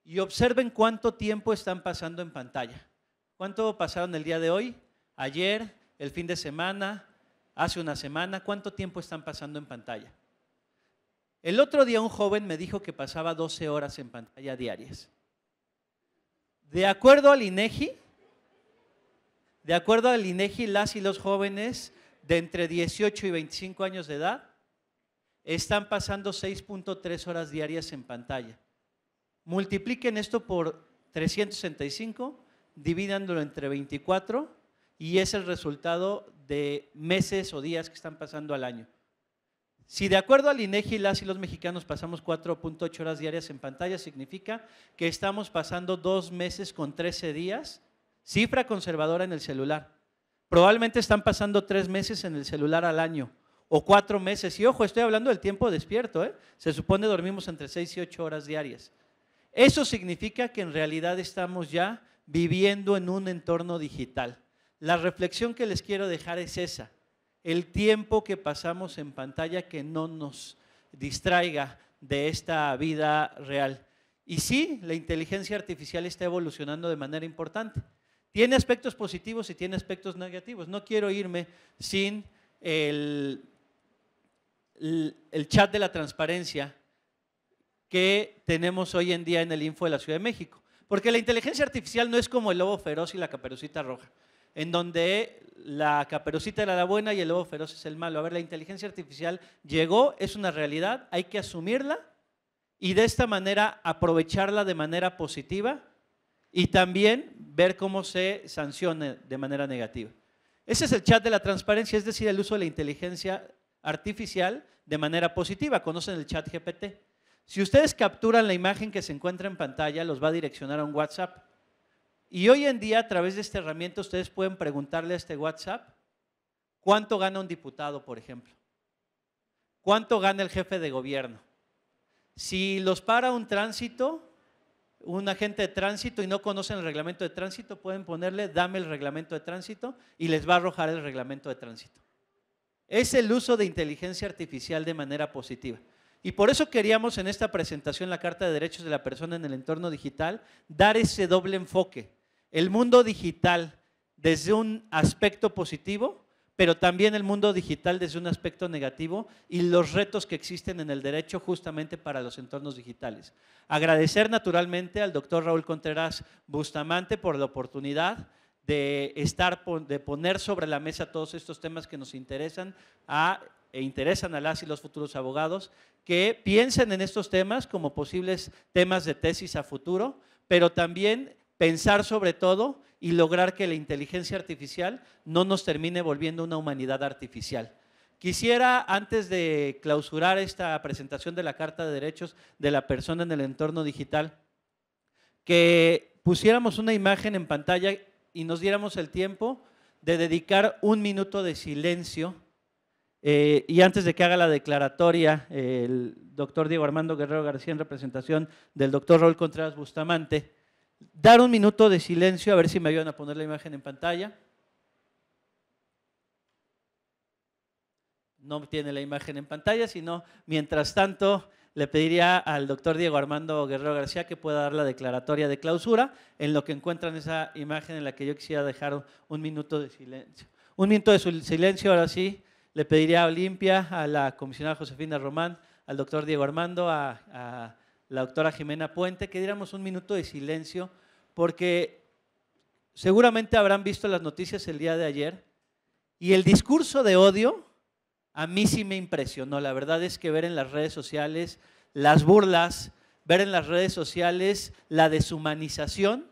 Y observen cuánto tiempo están pasando en pantalla. ¿Cuánto pasaron el día de hoy? Ayer, el fin de semana, hace una semana. ¿Cuánto tiempo están pasando en pantalla? El otro día un joven me dijo que pasaba 12 horas en pantalla diarias. De acuerdo al INEGI, las y los jóvenes de entre 18 y 25 años de edad están pasando 6.3 horas diarias en pantalla. Multipliquen esto por 365, divídanlo entre 24 y es el resultado de meses o días que están pasando al año. Si de acuerdo al INEGI, las y los mexicanos pasamos 4.8 horas diarias en pantalla, significa que estamos pasando 2 meses con 13 días, cifra conservadora en el celular. Probablemente están pasando 3 meses en el celular al año o 4 meses. Y ojo, estoy hablando del tiempo despierto, ¿eh? Se supone dormimos entre 6 y 8 horas diarias. Eso significa que en realidad estamos ya viviendo en un entorno digital. La reflexión que les quiero dejar es esa, el tiempo que pasamos en pantalla que no nos distraiga de esta vida real. Y sí, la inteligencia artificial está evolucionando de manera importante. Tiene aspectos positivos y tiene aspectos negativos. No quiero irme sin el chat de la transparencia que tenemos hoy en día en el Info de la Ciudad de México. Porque la inteligencia artificial no es como el lobo feroz y la caperucita roja, en donde la caperucita era la buena y el lobo feroz es el malo. A ver, la inteligencia artificial llegó, es una realidad, hay que asumirla y de esta manera aprovecharla de manera positiva y también ver cómo se sanciona de manera negativa. Ese es el chat de la transparencia, es decir, el uso de la inteligencia artificial de manera positiva. Conocen el chat GPT. Si ustedes capturan la imagen que se encuentra en pantalla, los va a direccionar a un WhatsApp. Y hoy en día, a través de esta herramienta, ustedes pueden preguntarle a este WhatsApp cuánto gana un diputado, por ejemplo. ¿Cuánto gana el jefe de gobierno? Si los para un tránsito, un agente de tránsito y no conocen el reglamento de tránsito, pueden ponerle dame el reglamento de tránsito y les va a arrojar el reglamento de tránsito. Es el uso de inteligencia artificial de manera positiva. Y por eso queríamos en esta presentación, la Carta de Derechos de la Persona en el Entorno Digital, dar ese doble enfoque. El mundo digital desde un aspecto positivo, pero también el mundo digital desde un aspecto negativo y los retos que existen en el derecho justamente para los entornos digitales. Agradecer naturalmente al doctor Raúl Contreras Bustamante por la oportunidad de poner sobre la mesa todos estos temas que nos interesan a las y los futuros abogados, que piensen en estos temas como posibles temas de tesis a futuro, pero también pensar sobre todo y lograr que la inteligencia artificial no nos termine volviendo una humanidad artificial. Quisiera, antes de clausurar esta presentación de la Carta de Derechos de la Persona en el Entorno Digital, que pusiéramos una imagen en pantalla y nos diéramos el tiempo de dedicar 1 minuto de silencio. Y antes de que haga la declaratoria el doctor Diego Armando Guerrero García en representación del doctor Raúl Contreras Bustamante, dar 1 minuto de silencio, a ver si me ayudan a poner la imagen en pantalla. No tiene la imagen en pantalla, sino mientras tanto le pediría al doctor Diego Armando Guerrero García que pueda dar la declaratoria de clausura, en lo que encuentran esa imagen en la que yo quisiera dejar un minuto de silencio. Un minuto de silencio, ahora sí, le pediría a Olimpia, a la comisionada Josefina Román, al doctor Diego Armando, a la doctora Jimena Puente, que diéramos un minuto de silencio, porque seguramente habrán visto las noticias el día de ayer, y el discurso de odio a mí sí me impresionó. La verdad es que ver en las redes sociales las burlas, ver en las redes sociales la deshumanización,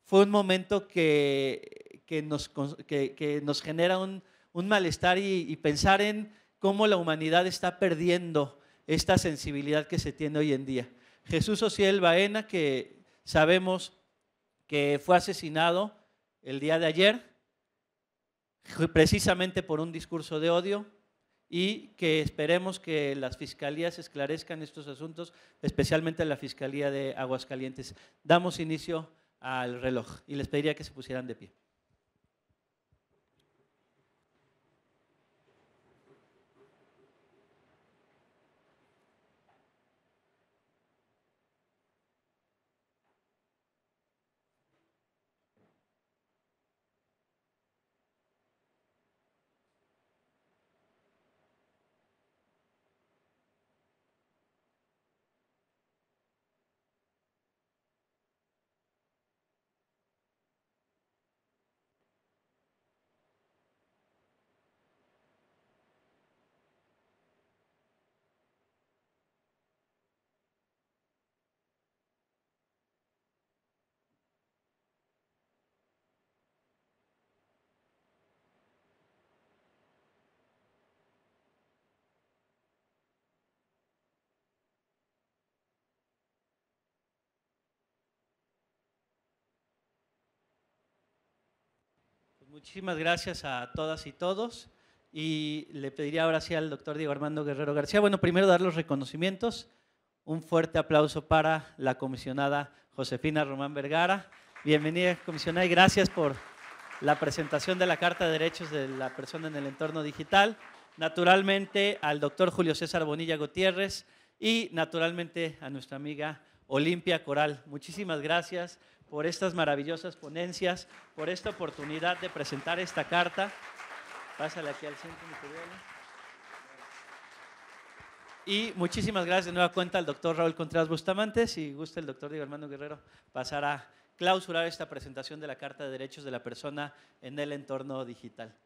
fue un momento que nos genera un malestar y pensar en cómo la humanidad está perdiendo esta sensibilidad que se tiene hoy en día. Jesús Ociel Baena, que sabemos que fue asesinado el día de ayer, precisamente por un discurso de odio, y que esperemos que las fiscalías esclarezcan estos asuntos, especialmente la Fiscalía de Aguascalientes. Damos inicio al reloj y les pediría que se pusieran de pie. Muchísimas gracias a todas y todos, y le pediría ahora sí al doctor Diego Armando Guerrero García. Bueno, primero dar los reconocimientos. Un fuerte aplauso para la comisionada Josefina Román Vergara. Bienvenida, comisionada, y gracias por la presentación de la Carta de Derechos de la Persona en el Entorno Digital. Naturalmente al doctor Julio César Bonilla Gutiérrez y naturalmente a nuestra amiga Olimpia Coral. Muchísimas gracias por estas maravillosas ponencias, por esta oportunidad de presentar esta carta. Pásale aquí al centro, mi querido. Y muchísimas gracias de nueva cuenta al doctor Raúl Contreras Bustamante. Si gusta el doctor Diego Armando Guerrero pasar a clausurar esta presentación de la Carta de Derechos de la Persona en el Entorno Digital.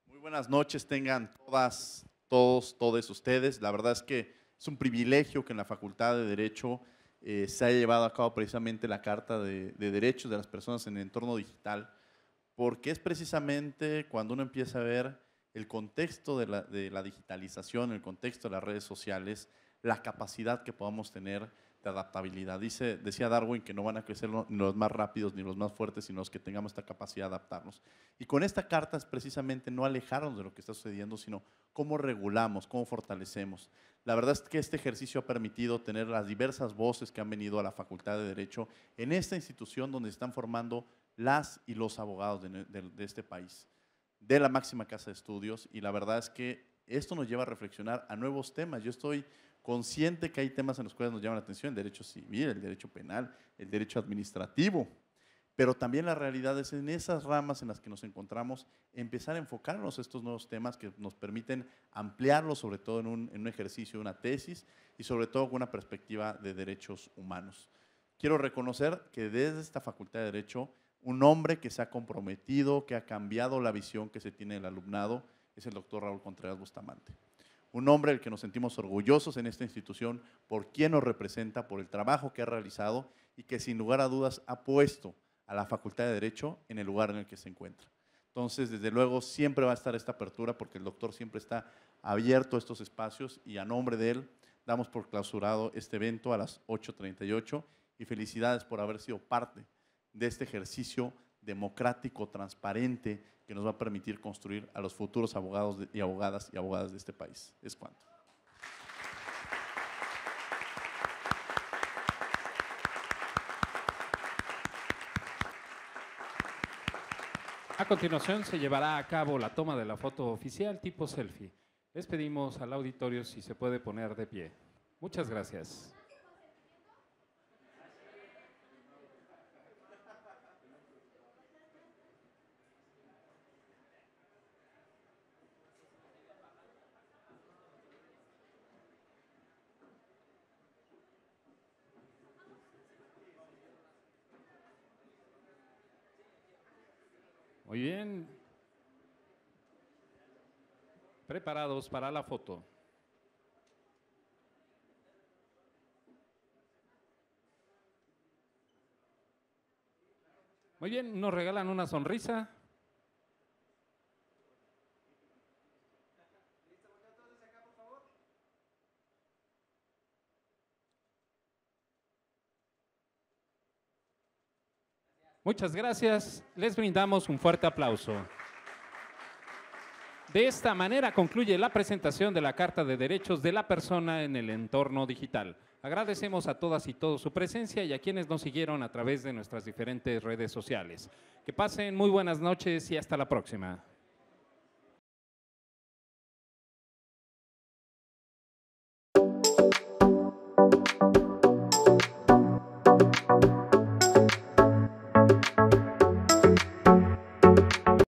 Muy buenas noches tengan todas, todos ustedes. La verdad es que es un privilegio que en la Facultad de Derecho se haya llevado a cabo precisamente la Carta de Derechos de las Personas en el Entorno Digital, porque es precisamente cuando uno empieza a ver el contexto de la digitalización, el contexto de las redes sociales, la capacidad que podamos tener de adaptabilidad. Decía Darwin que no van a crecer ni los más rápidos ni los más fuertes, sino los que tengamos esta capacidad de adaptarnos. Y con esta carta es precisamente no alejarnos de lo que está sucediendo, sino cómo regulamos, cómo fortalecemos. La verdad es que este ejercicio ha permitido tener las diversas voces que han venido a la Facultad de Derecho en esta institución donde se están formando las y los abogados de este país, de la máxima casa de estudios, y la verdad es que esto nos lleva a reflexionar a nuevos temas. Yo estoy consciente que hay temas en los cuales nos llaman la atención, el derecho civil, el derecho penal, el derecho administrativo, pero también la realidad es en esas ramas en las que nos encontramos, empezar a enfocarnos a estos nuevos temas que nos permiten ampliarlos, sobre todo en un ejercicio, una tesis, y sobre todo con una perspectiva de derechos humanos. Quiero reconocer que desde esta Facultad de Derecho, un hombre que se ha comprometido, que ha cambiado la visión que se tiene del alumnado, es el doctor Raúl Contreras Bustamante. Un hombre del que nos sentimos orgullosos en esta institución por quien nos representa, por el trabajo que ha realizado y que sin lugar a dudas ha puesto a la Facultad de Derecho en el lugar en el que se encuentra. Entonces, desde luego, siempre va a estar esta apertura porque el doctor siempre está abierto a estos espacios, y a nombre de él damos por clausurado este evento a las 8:38 y felicidades por haber sido parte de este ejercicio democrático, transparente, que nos va a permitir construir a los futuros abogados y abogadas de este país. Es cuanto. A continuación se llevará a cabo la toma de la foto oficial tipo selfie. Les pedimos al auditorio si se puede poner de pie. Muchas gracias. Muy bien. Preparados para la foto. Muy bien, nos regalan una sonrisa. Muchas gracias. Les brindamos un fuerte aplauso. De esta manera concluye la presentación de la Carta de Derechos de la Persona en el Entorno Digital. Agradecemos a todas y todos su presencia y a quienes nos siguieron a través de nuestras diferentes redes sociales. Que pasen muy buenas noches y hasta la próxima.